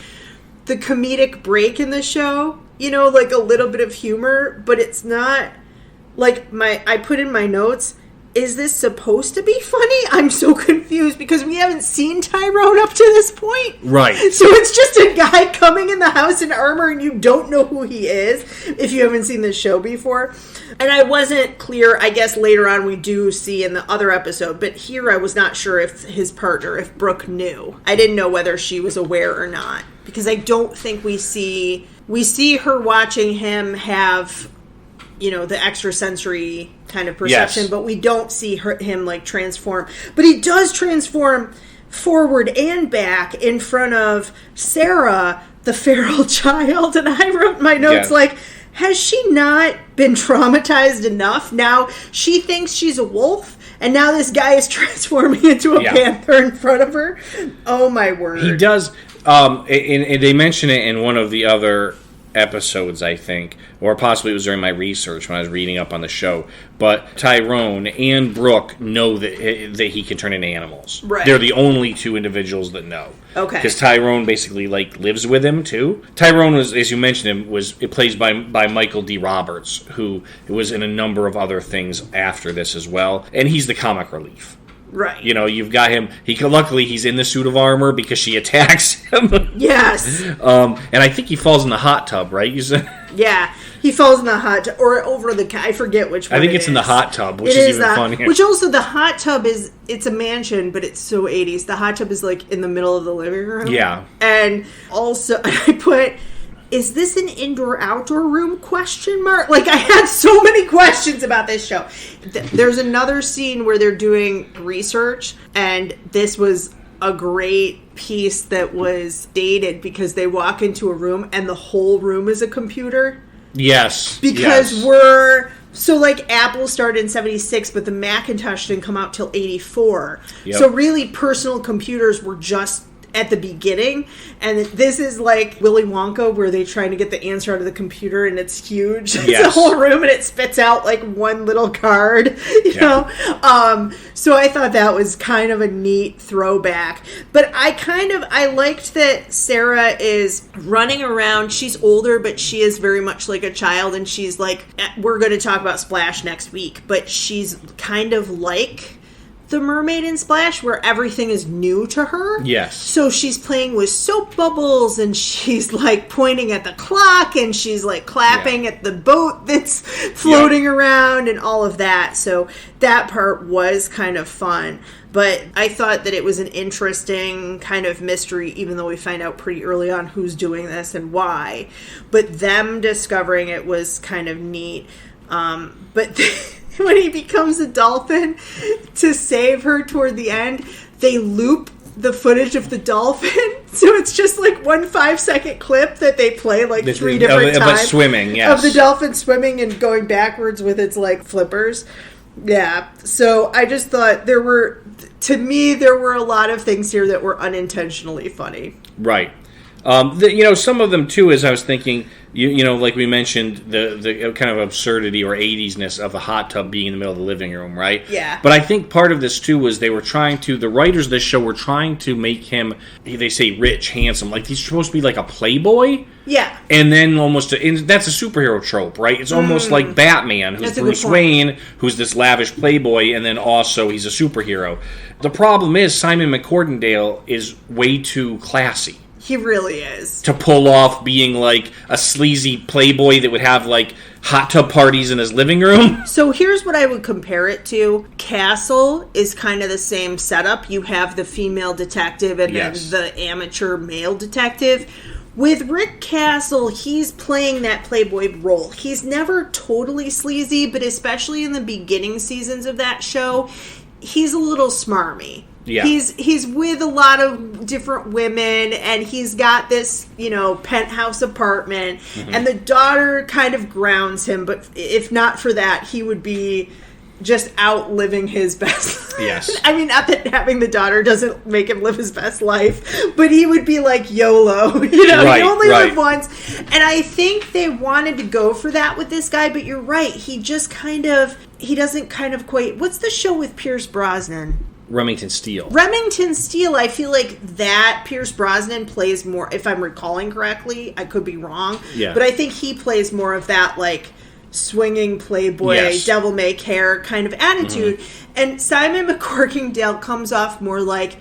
comedic break in the show, like a little bit of humor, but it's not. Like, I put in my notes, is this supposed to be funny? I'm so confused because we haven't seen Tyrone up to this point. Right. So it's just a guy coming in the house in armor and you don't know who he is if you haven't seen the show before. And I wasn't clear, I guess later on we do see in the other episode, but here I was not sure if his partner, if Brooke knew. I didn't know whether she was aware or not because I don't think we see her watching him have, the extrasensory kind of perception, but we don't see him, like, transform. But he does transform forward and back in front of Sarah, the feral child. And I wrote my notes like, has she not been traumatized enough? Now she thinks she's a wolf, and now this guy is transforming into a panther in front of her. Oh, my word. He does. And they mention it in one of the other episodes, I think, or possibly it was during my research when I was reading up on the show. But Tyrone and Brooke know that he can turn into animals. Right. They're the only two individuals that know. Okay. Because Tyrone basically, like, lives with him too. Tyrone was, as you mentioned him, it plays by Michael D. Roberts, who was in a number of other things after this as well, and he's the comic relief. Right. You've got him. Luckily, he's in the suit of armor because she attacks him. Yes. And I think he falls in the hot tub, right? Yeah. He falls in the hot tub, or over the, I forget which one I think it's in the hot tub, which is even funnier. Which also, the hot tub it's a mansion, but it's so 80s. The hot tub is, like, in the middle of the living room. Yeah. And also, I put, is this an indoor-outdoor room, question mark? Like, I had so many questions about this show. There's another scene where they're doing research, and this was a great piece that was dated because they walk into a room and the whole room is a computer. Yes. Because so like Apple started in 76, but the Macintosh didn't come out till 84. Yep. So really personal computers were just at the beginning, and this is like Willy Wonka where they're trying to get the answer out of the computer and it's huge. It's a whole room and it spits out like one little card, you know? So I thought that was kind of a neat throwback. But I liked that Sarah is running around. She's older, but she is very much like a child, and she's like, we're going to talk about Splash next week, but she's kind of like the mermaid in Splash, where everything is new to her. Yes. So she's playing with soap bubbles, and she's like pointing at the clock, and she's like clapping at the boat that's floating around and all of that. So that part was kind of fun. But I thought that it was an interesting kind of mystery, even though we find out pretty early on who's doing this and why. But them discovering it was kind of neat. But when he becomes a dolphin to save her toward the end, they loop the footage of the dolphin. So it's just like 1 5-second clip that they play like 3 different times. But swimming, yes. Of the dolphin swimming and going backwards with its like flippers. Yeah. So I just thought there were a lot of things here that were unintentionally funny. Right. Some of them too, as I was thinking, like we mentioned, the kind of absurdity or 80s-ness of the hot tub being in the middle of the living room, right? Yeah. But I think part of this too was the writers of this show were trying to make him, they say rich, handsome, like he's supposed to be like a playboy. Yeah. And then that's a superhero trope, right? It's almost like Batman, who's Bruce Wayne, who's this lavish playboy, and then also he's a superhero. The problem is Simon McCordendale is way too classy. He really is. To pull off being like a sleazy playboy that would have like hot tub parties in his living room. So here's what I would compare it to. Castle is kind of the same setup. You have the female detective and then the amateur male detective. With Rick Castle, he's playing that playboy role. He's never totally sleazy, but especially in the beginning seasons of that show, he's a little smarmy. Yeah. He's with a lot of different women, and he's got this, penthouse apartment, and the daughter kind of grounds him, but if not for that, he would be just out living his best life. Yes. I mean, not that having the daughter doesn't make him live his best life, but he would be like YOLO, Right, you only live once. And I think they wanted to go for that with this guy, but you're right, he doesn't kind of quite, what's the show with Pierce Brosnan? Remington Steele, I feel like that Pierce Brosnan plays more, if I'm recalling correctly, I could be wrong, but I think he plays more of that, like, swinging playboy, devil-may-care kind of attitude. And Simon McCorkindale comes off more like,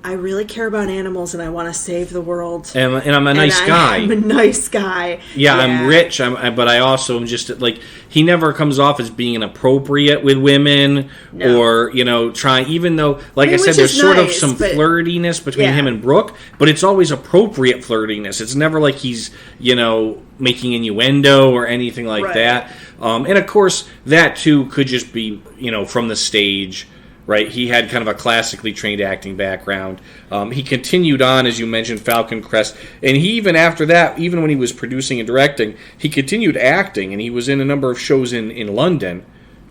I really care about animals and I want to save the world. And I'm a nice guy. I'm a nice guy. Yeah, I'm rich, but I also am just, like, he never comes off as being inappropriate with women or, trying, even though, like I said, there's sort of some flirtiness between him and Brooke, but it's always appropriate flirtiness. It's never like he's, making innuendo or anything like that. And, of course, that, too, could just be, from the stage. Right, he had kind of a classically trained acting background. He continued on, as you mentioned, Falcon Crest, and he even after that, even when he was producing and directing, he continued acting, and he was in a number of shows in London,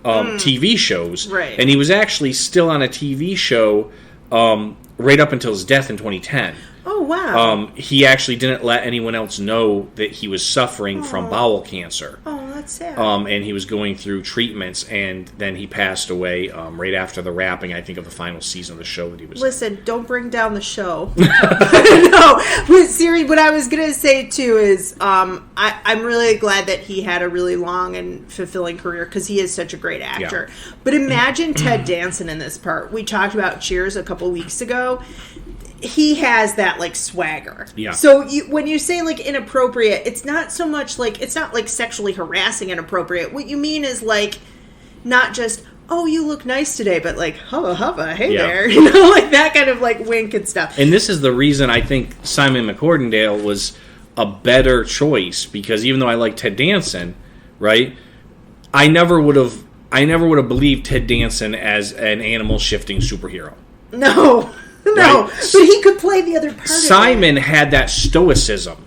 TV shows, and he was actually still on a TV show right up until his death in 2010. Oh, wow. He actually didn't let anyone else know that he was suffering from bowel cancer. Oh, that's sad. And he was going through treatments, and then he passed away right after the wrapping, I think, of the final season of the show that he was Listen, don't bring down the show. No, Siri, what I was going to say, too, is I'm really glad that he had a really long and fulfilling career, because he is such a great actor. Yeah. But imagine Ted Danson in this part. We talked about Cheers a couple weeks ago. He has that, like, swagger. Yeah. So when you say, like, inappropriate, it's not so much, like, it's not, like, sexually harassing inappropriate. What you mean is, like, not just, oh, you look nice today, but, like, hubba, hubba, hey there. Like, that kind of, like, wink and stuff. And this is the reason I think Simon McCordendale was a better choice, because even though I like Ted Danson, right, I never would have believed Ted Danson as an animal shifting superhero. No, right? But he could play the other part. Simon had that stoicism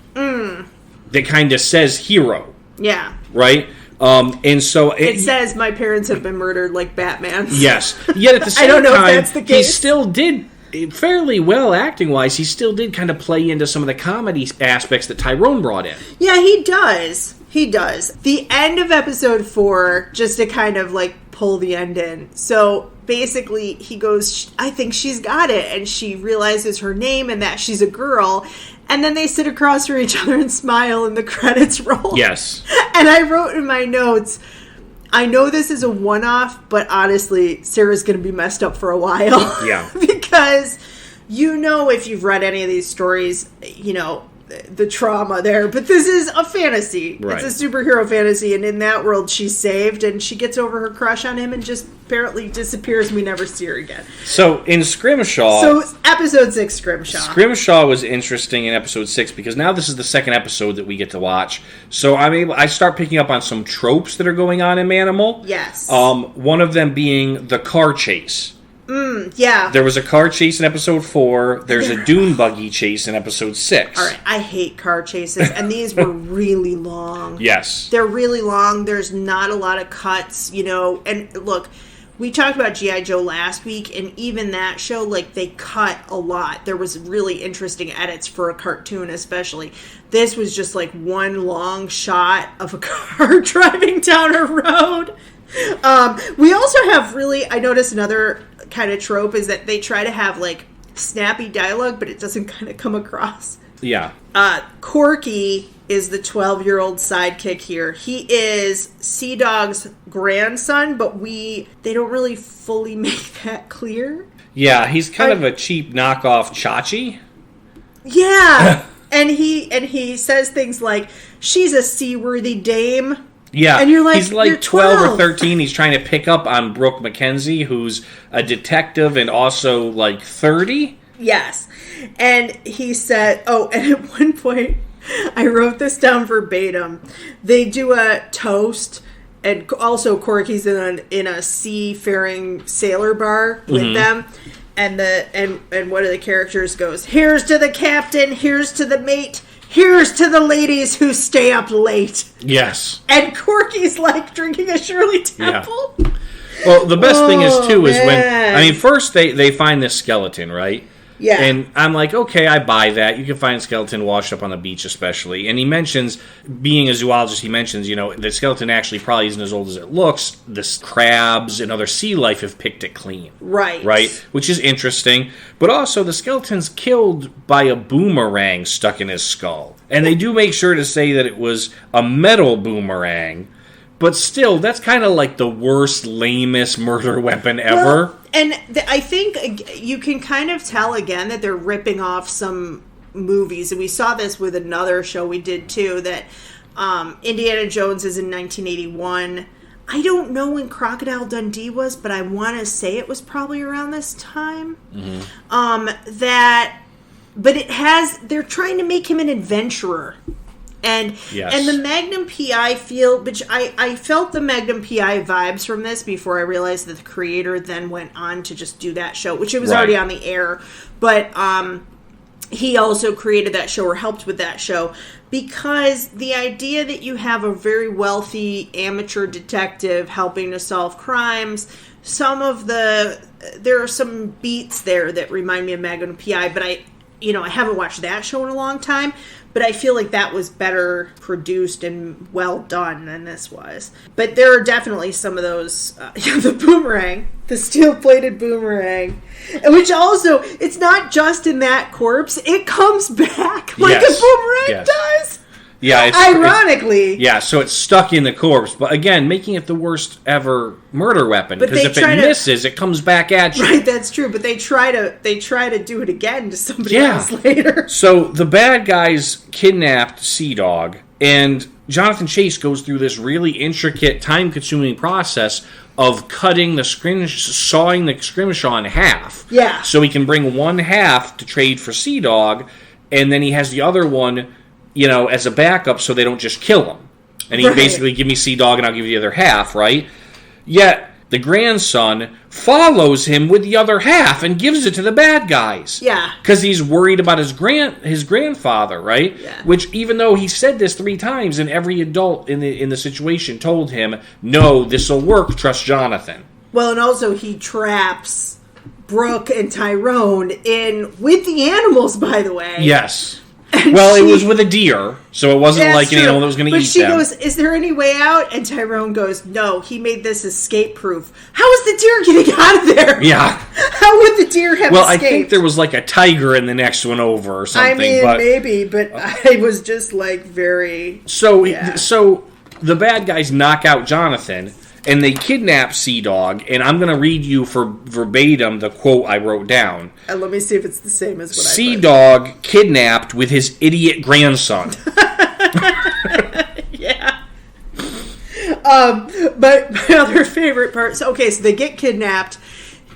that kind of says hero. Yeah. Right? And so it says my parents have been murdered like Batman. Yes. Yet at the same I don't know time, if that's the case. He still did fairly well acting-wise. He still did kind of play into some of the comedy aspects that Tyrone brought in. Yeah, he does. He does. The end of episode 4, just to kind of like pull the end in. So basically he goes, I think she's got it. And she realizes her name and that she's a girl. And then they sit across from each other and smile and the credits roll. Yes. And I wrote in my notes, I know this is a one-off, but honestly, Sarah's going to be messed up for a while. Yeah. Because if you've read any of these stories, the trauma there. But this is a fantasy. Right. It's a superhero fantasy. And in that world, she's saved. And she gets over her crush on him and just apparently disappears. And we never see her again. So in Scrimshaw... So episode 6, Scrimshaw. Scrimshaw was interesting in episode 6 because now this is the second episode that we get to watch. So I start picking up on some tropes that are going on in Manimal. Yes. One of them being the car chase. Yeah. There was a car chase in episode 4. There's a dune buggy chase in episode 6. All right. I hate car chases. And these were really long. Yes. They're really long. There's not a lot of cuts, And look, we talked about G.I. Joe last week. And even that show, like, they cut a lot. There was really interesting edits for a cartoon, especially. This was just like one long shot of a car driving down a road. We also have I noticed another kind of trope is that they try to have like snappy dialogue, but it doesn't kind of come across. Yeah. Corky is the 12-year-old sidekick here. He is Sea Dog's grandson, but they don't really fully make that clear. Yeah, he's kind of a cheap knockoff Chachi. Yeah. and he says things like, she's a seaworthy dame. Yeah, and you're like, he's like 12 or 13. He's trying to pick up on Brooke McKenzie, who's a detective and also like 30. Yes. And he said, and at one point, I wrote this down verbatim. They do a toast, and also Corky's in a seafaring sailor bar with them. And one of the characters goes, here's to the captain, here's to the mate, here's to the ladies who stay up late. Yes. And Corky's like drinking a Shirley Temple. Yeah. Well, the best thing is, too, is when... first they find this skeleton, right? Yeah. And I'm like, okay, I buy that. You can find a skeleton washed up on the beach, especially. And he mentions, being a zoologist, the skeleton actually probably isn't as old as it looks. The crabs and other sea life have picked it clean. Right. Right? Which is interesting. But also, the skeleton's killed by a boomerang stuck in his skull. And they do make sure to say that it was a metal boomerang. But still, that's kind of like the worst, lamest murder weapon ever. Well, and I think you can kind of tell, again, that they're ripping off some movies. And we saw this with another show we did, too, that Indiana Jones is in 1981. I don't know when Crocodile Dundee was, but I want to say it was probably around this time. They're trying to make him an adventurer. And the Magnum PI which I felt the Magnum PI vibes from this before I realized that the creator then went on to just do that show, which it was already on the air. But he also created that show or helped with that show because the idea that you have a very wealthy amateur detective helping to solve crimes, there are some beats there that remind me of Magnum PI, but I haven't watched that show in a long time. But I feel like that was better produced and well done than this was. But there are definitely some of those, the boomerang, the steel-plated boomerang, which also, it's not just in that corpse, it comes back like a boomerang does. Yeah, ironically. So it's stuck in the corpse, but again, making it the worst ever murder weapon. Because if it misses, it comes back at you. Right, that's true. But they try to do it again to somebody else later. So the bad guys kidnapped Sea Dog, and Jonathan Chase goes through this really intricate, time-consuming process of sawing the Scrimshaw in half. Yeah. So he can bring one half to trade for Sea Dog, and then he has the other one as a backup so they don't just kill him. And he basically, give me Sea Dog and I'll give you the other half, right? Yet, the grandson follows him with the other half and gives it to the bad guys. Yeah. Because he's worried about his grandfather, right? Yeah. Which, even though he said this 3 times, and every adult in the situation told him, no, this'll work, trust Jonathan. Well, and also he traps Brooke and Tyrone in with the animals, by the way. Yes. Well, it was with a deer, so it wasn't like an animal that was going to eat them. But she goes, is there any way out? And Tyrone goes, no, he made this escape-proof. How is the deer getting out of there? Yeah. How would the deer have escaped? Well, I think there was like a tiger in the next one over or something. Maybe, but I was just like very... So the bad guys knock out Jonathan, and they kidnap Sea Dog, and I'm going to read you for verbatim the quote I wrote down. And let me see if it's the same as what I put. Sea Dog kidnapped with his idiot grandson. Yeah. But my other favorite part... So they get kidnapped.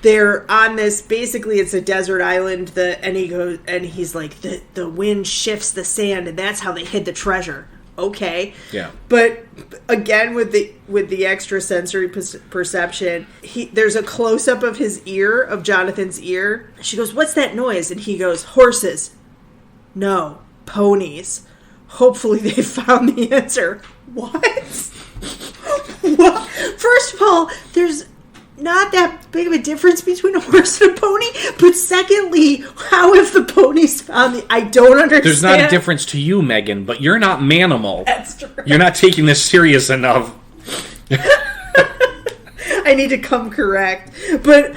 They're on this... Basically, it's a desert island. And he's like, the wind shifts the sand, and that's how they hid the treasure. Okay. Yeah. But again, with the extrasensory perception, there's a close up of his ear, of Jonathan's ear. She goes, "What's that noise?" And he goes, "Horses." "No, ponies." "Hopefully they found the answer." What? What? First of all, there's not that big of a difference between a horse and a pony. But secondly, how have the ponies found the... I don't understand. There's not a difference to you, Megan, but you're not Manimal. That's true. You're not taking this serious enough. I need to come correct. But,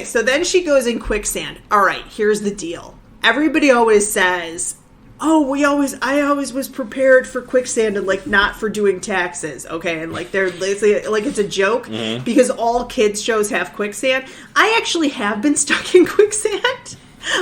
so then she goes in quicksand. All right, here's the deal. Everybody always says... I always was prepared for quicksand and like not for doing taxes, okay? And like it's a joke because all kids shows have quicksand. I actually have been stuck in quicksand.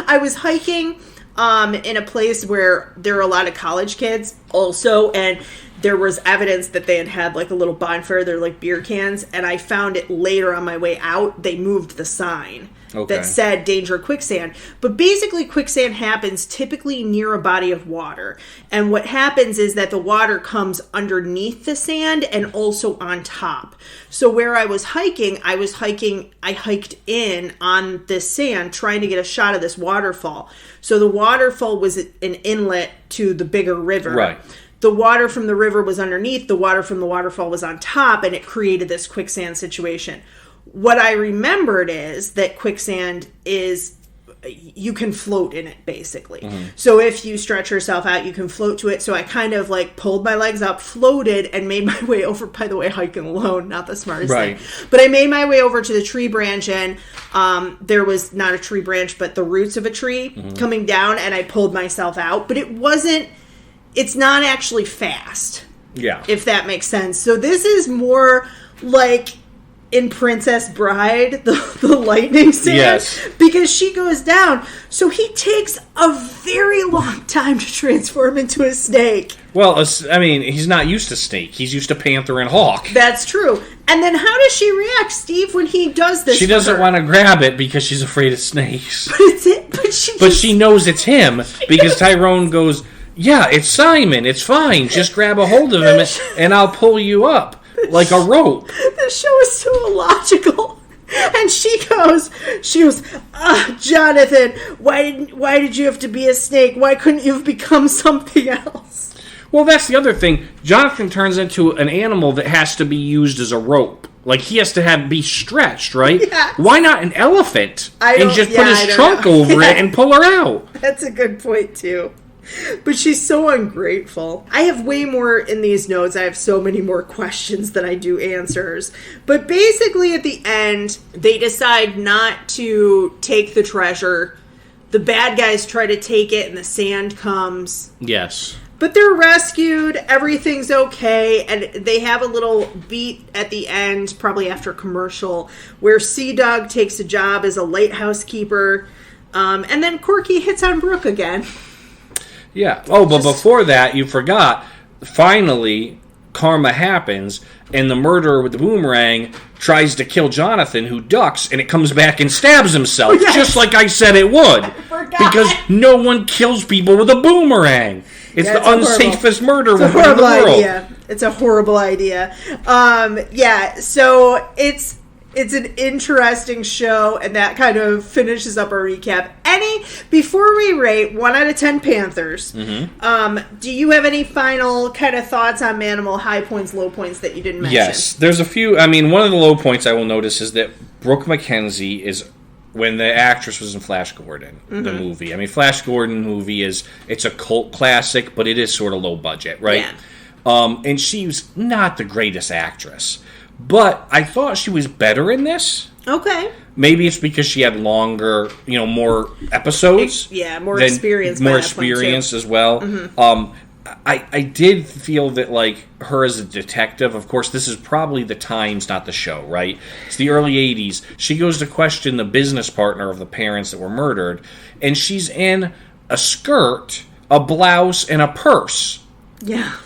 I was hiking in a place where there are a lot of college kids also, and there was evidence that they had like a little bonfire. They're like beer cans, and I found it later on my way out. They moved the sign. Okay. That said danger of quicksand. But basically quicksand happens typically near a body of water. And what happens is that the water comes underneath the sand and also on top. So where I hiked in on this sand trying to get a shot of this waterfall. So the waterfall was an inlet to the bigger river. Right. The water from the river was underneath, the water from the waterfall was on top, and it created this quicksand situation. What I remembered is that quicksand is, you can float in it, basically. Mm-hmm. So if you stretch yourself out, you can float to it. So I kind of like pulled my legs up, floated, and made my way over, by the way, hiking alone, not the smartest thing. But I made my way over to the tree branch, and there was not a tree branch, but the roots of a tree coming down, and I pulled myself out. But it's not actually fast. Yeah. If that makes sense. So this is more like... in Princess Bride, the lightning sand, yes, because she goes down. So he takes a very long time to transform into a snake. Well, I mean, he's not used to snake. He's used to panther and hawk. That's true. And then how does she react, Steve, when he does this? She doesn't want to grab it because she's afraid of snakes. But she knows it's him because Tyrone goes, "Yeah, it's Simon. It's fine. Just grab a hold of him and I'll pull you up. Like a rope." The show is so illogical. And she goes, "Jonathan, why did you have to be a snake? Why couldn't you have become something else?" Well, that's the other thing. Jonathan turns into an animal that has to be used as a rope. Like, he has to be stretched, right? Yes. Why not an elephant? And just put his trunk over it and pull her out. That's a good point, too. But she's so ungrateful. I have way more in these notes. I have so many more questions than I do answers. But basically at the end, they decide not to take the treasure. The bad guys try to take it and the sand comes. Yes. But they're rescued. Everything's okay. And they have a little beat at the end, probably after a commercial, where Sea Dog takes a job as a lighthouse keeper. And then Corky hits on Brooke again. Yeah. Oh, but before that, you forgot, finally, karma happens, and the murderer with the boomerang tries to kill Jonathan, who ducks, and it comes back and stabs himself, just like I said it would. I forgot. Because no one kills people with a boomerang. It's the unsafest murder weapon in the horrible world. idea. It's a horrible idea. So it's an interesting show, and that kind of finishes up our recap. Before we rate 1 out of 10 Panthers, do you have any final kind of thoughts on Manimal, high points, low points that you didn't mention? Yes, there's a few. I mean, one of the low points I will notice is that Brooke McKenzie is, when the actress was in Flash Gordon, the movie. I mean, Flash Gordon movie it's a cult classic, but it is sort of low budget, right? Yeah. And she's not the greatest actress. But I thought she was better in this. Okay. Maybe it's because she had longer, more episodes. More experience. More experience as well. Mm-hmm. I did feel that, like, her as a detective, of course, this is probably the times, not the show, right? It's the early 80s. She goes to question the business partner of the parents that were murdered, and she's in a skirt, a blouse, and a purse. Yeah.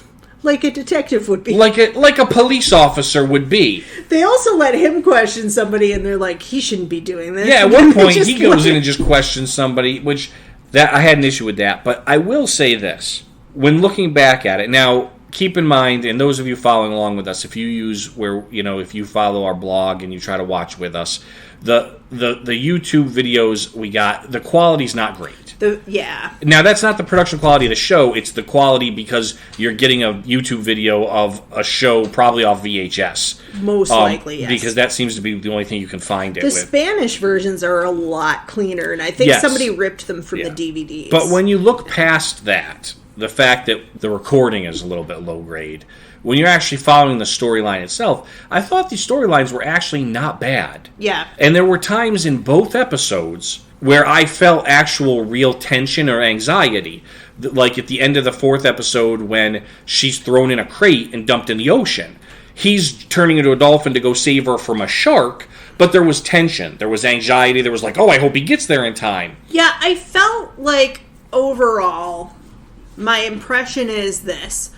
Like a detective would be. Like a police officer would be. They also let him question somebody, and they're like, he shouldn't be doing this. Yeah, at one point, he goes in and just questions somebody, which I had an issue with that. But I will say this. When looking back at it, now, keep in mind, and those of you following along with us, if you follow our blog and you try to watch with us, the YouTube videos we got, the quality's not great. Now, that's not the production quality of the show. It's the quality because you're getting a YouTube video of a show probably off VHS. Most likely, yes. Because that seems to be the only thing you can find it with. The Spanish versions are a lot cleaner, and I think somebody ripped them from the DVDs. But when you look past that, the fact that the recording is a little bit low grade, when you're actually following the storyline itself, I thought the storylines were actually not bad. Yeah. And there were times in both episodes where I felt actual real tension or anxiety. Like at the end of the 4th episode when she's thrown in a crate and dumped in the ocean. He's turning into a dolphin to go save her from a shark, but there was tension. There was anxiety. There was like, oh, I hope he gets there in time. Yeah, I felt like overall, my impression is this.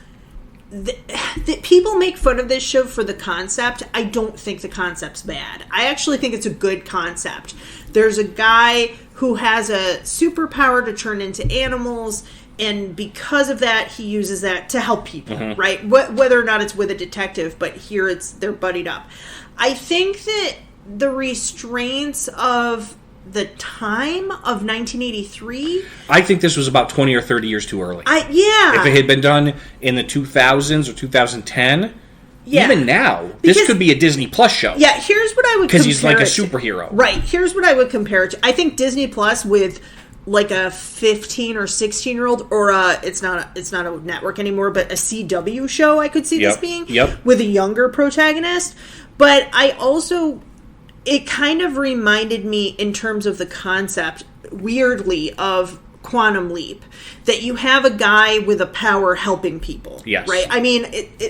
That people make fun of this show for the concept. I don't think the concept's bad. I actually think it's a good concept. There's a guy who has a superpower to turn into animals, and because of that, he uses that to help people, right? Whether or not it's with a detective, but here they're buddied up. I think that the restraints of the time of 1983. I think this was about 20 or 30 years too early. Yeah. If it had been done in the 2000s or 2010, even now, this could be a Disney Plus show. Yeah, here's what I would compare it to. Because he's like a superhero. Right, here's what I would compare it to. I think Disney Plus with like a 15 or 16-year-old, or it's not a network anymore, but a CW show I could see this being, with a younger protagonist. But I also... It kind of reminded me, in terms of the concept, weirdly, of Quantum Leap. That you have a guy with a power helping people. Yes. Right? I mean,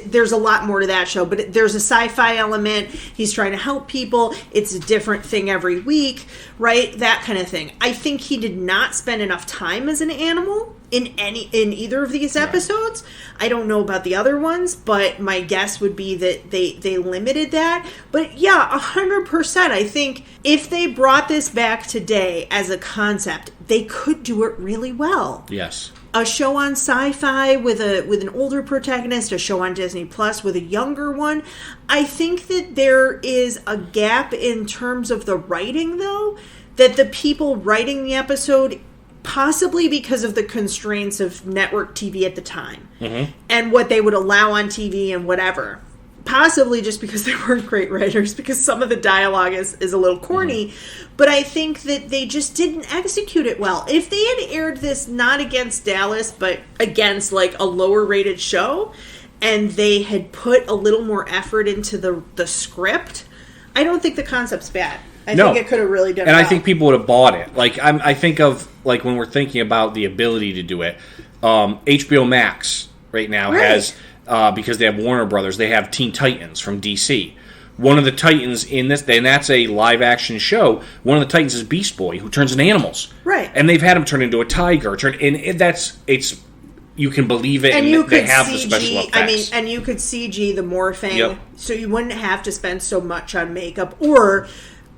there's a lot more to that show, but there's a sci-fi element. He's trying to help people. It's a different thing every week, right? That kind of thing. I think he did not spend enough time as an animal in either of these episodes. I don't know about the other ones, but my guess would be that they limited that. But yeah, 100%. I think if they brought this back today as a concept, they could do it really well. Yes. A show on Sci-Fi with an older protagonist, a show on Disney Plus with a younger one. I think that there is a gap in terms of the writing, though, that the people writing the episode, possibly because of the constraints of network TV at the time, and what they would allow on TV and whatever. Possibly just because they weren't great writers, because some of the dialogue is a little corny. But I think that they just didn't execute it well. If they had aired this not against Dallas, but against like a lower rated show, and they had put a little more effort into the script, I don't think the concept's bad. I think it could have really done it. And I think people would have bought it. Like I think of, like, when we're thinking about the ability to do it, HBO Max right now has... because they have Warner Brothers, they have Teen Titans from DC. One of the Titans in this, and that's a live-action show, one of the Titans is Beast Boy, who turns into animals. Right. And they've had him turn into a tiger. You can believe it, and they have CG, the special effects. And you could CG the morphing, so you wouldn't have to spend so much on makeup. Or,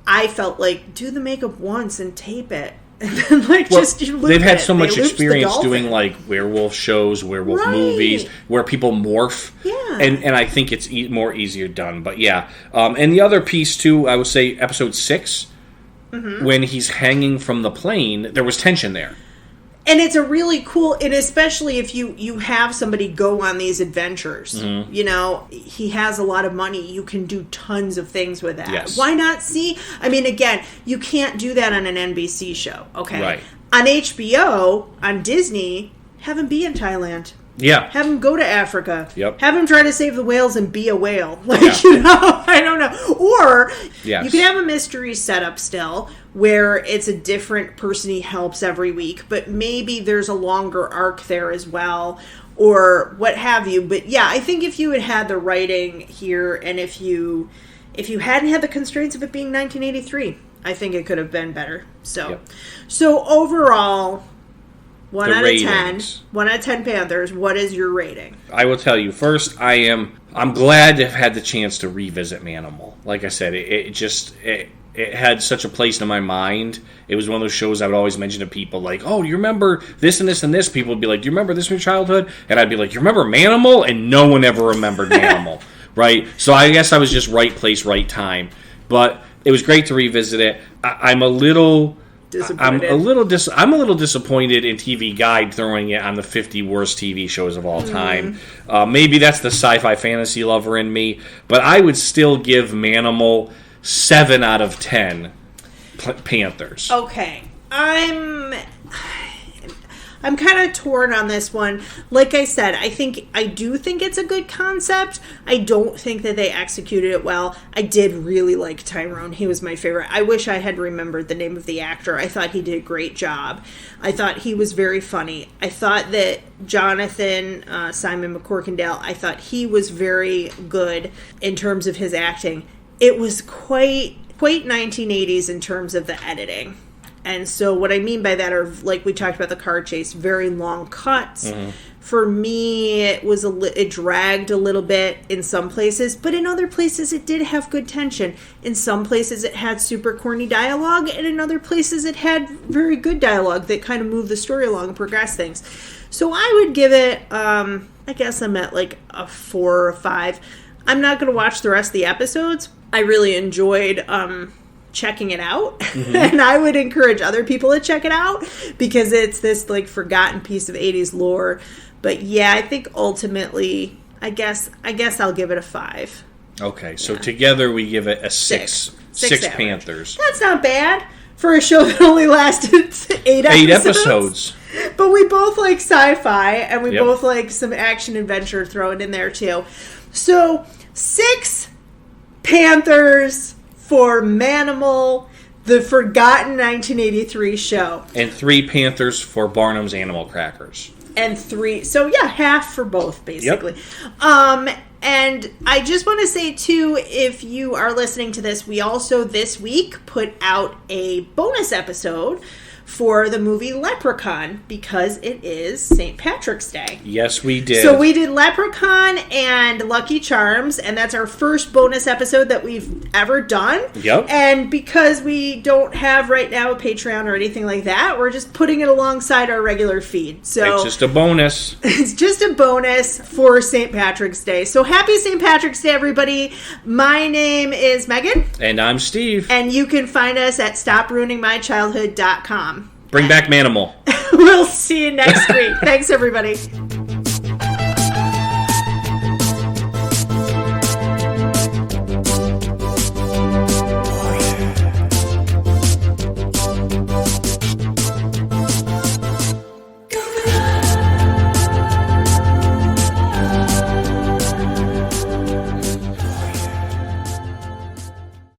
I felt like, do the makeup once and tape it. And then, they've had so much experience doing, like, werewolf shows, werewolf movies, where people morph. Yeah. And I think it's more easier done. But, yeah. And the other piece, too, I would say episode 6, when he's hanging from the plane, there was tension there. And it's a really cool, and especially if you have somebody go on these adventures, you know, he has a lot of money, you can do tons of things with that. Yes. Why not see? I mean, again, you can't do that on an NBC show, okay? Right. On HBO, on Disney, have him be in Thailand. Yeah. Have him go to Africa. Yep. Have him try to save the whales and be a whale. You know, I don't know. Or you can have a mystery setup still where it's a different person he helps every week, but maybe there's a longer arc there as well, or what have you. But yeah, I think if you had the writing here, and if you hadn't had the constraints of it being 1983, I think it could have been better. So overall, 1 out of 10. 1 out of 10 Panthers. What is your rating? I will tell you. First, I'm glad to have had the chance to revisit Manimal. Like I said, it had such a place in my mind. It was one of those shows I would always mention to people, like, oh, you remember this and this and this? People would be like, do you remember this from your childhood? And I'd be like, you remember Manimal? And no one ever remembered Manimal, right? So I guess I was just right place, right time. But it was great to revisit it. I'm a little disappointed in TV Guide throwing it on the 50 worst TV shows of all time. Maybe that's the sci-fi fantasy lover in me, but I would still give Manimal 7 out of 10 Panthers. Okay. I'm kind of torn on this one. Like I said, I do think it's a good concept. I don't think that they executed it well. I did really like Tyrone. He was my favorite. I wish I had remembered the name of the actor. I thought he did a great job. I thought he was very funny. I thought that Jonathan, Simon McCorkindale, I thought he was very good in terms of his acting. It was quite 1980s in terms of the editing. And so what I mean by that are, like we talked about the car chase, very long cuts. For me, it dragged a little bit in some places, but in other places it did have good tension. In some places it had super corny dialogue, and in other places it had very good dialogue that kind of moved the story along and progressed things. So I would give it, I guess I'm at like a 4 or a 5. I'm not going to watch the rest of the episodes. I really enjoyed checking it out, and I would encourage other people to check it out because it's this like forgotten piece of 80s lore. But yeah, I think ultimately, I guess I'll give it a 5. Okay, so together we give it a 6. 6 Panthers. That's not bad for a show that only lasted 8 episodes. But we both like sci-fi, and we both like some action adventure thrown in there too. So 6 Panthers for Manimal, the forgotten 1983 show. And 3 Panthers for Barnum's Animal Crackers. And 3, so yeah, half for both, basically. And I just want to say, too, if you are listening to this, we also this week put out a bonus episode for the movie Leprechaun because it is St. Patrick's Day. Yes, we did. So we did Leprechaun and Lucky Charms, and that's our first bonus episode that we've ever done. Yep. And because we don't have right now a Patreon or anything like that, we're just putting it alongside our regular feed. So it's just a bonus. It's just a bonus for St. Patrick's Day. So happy St. Patrick's Day, everybody. My name is Megan. And I'm Steve. And you can find us at stopruiningmychildhood.com. Bring back Manimal. We'll see you next week. Thanks, everybody.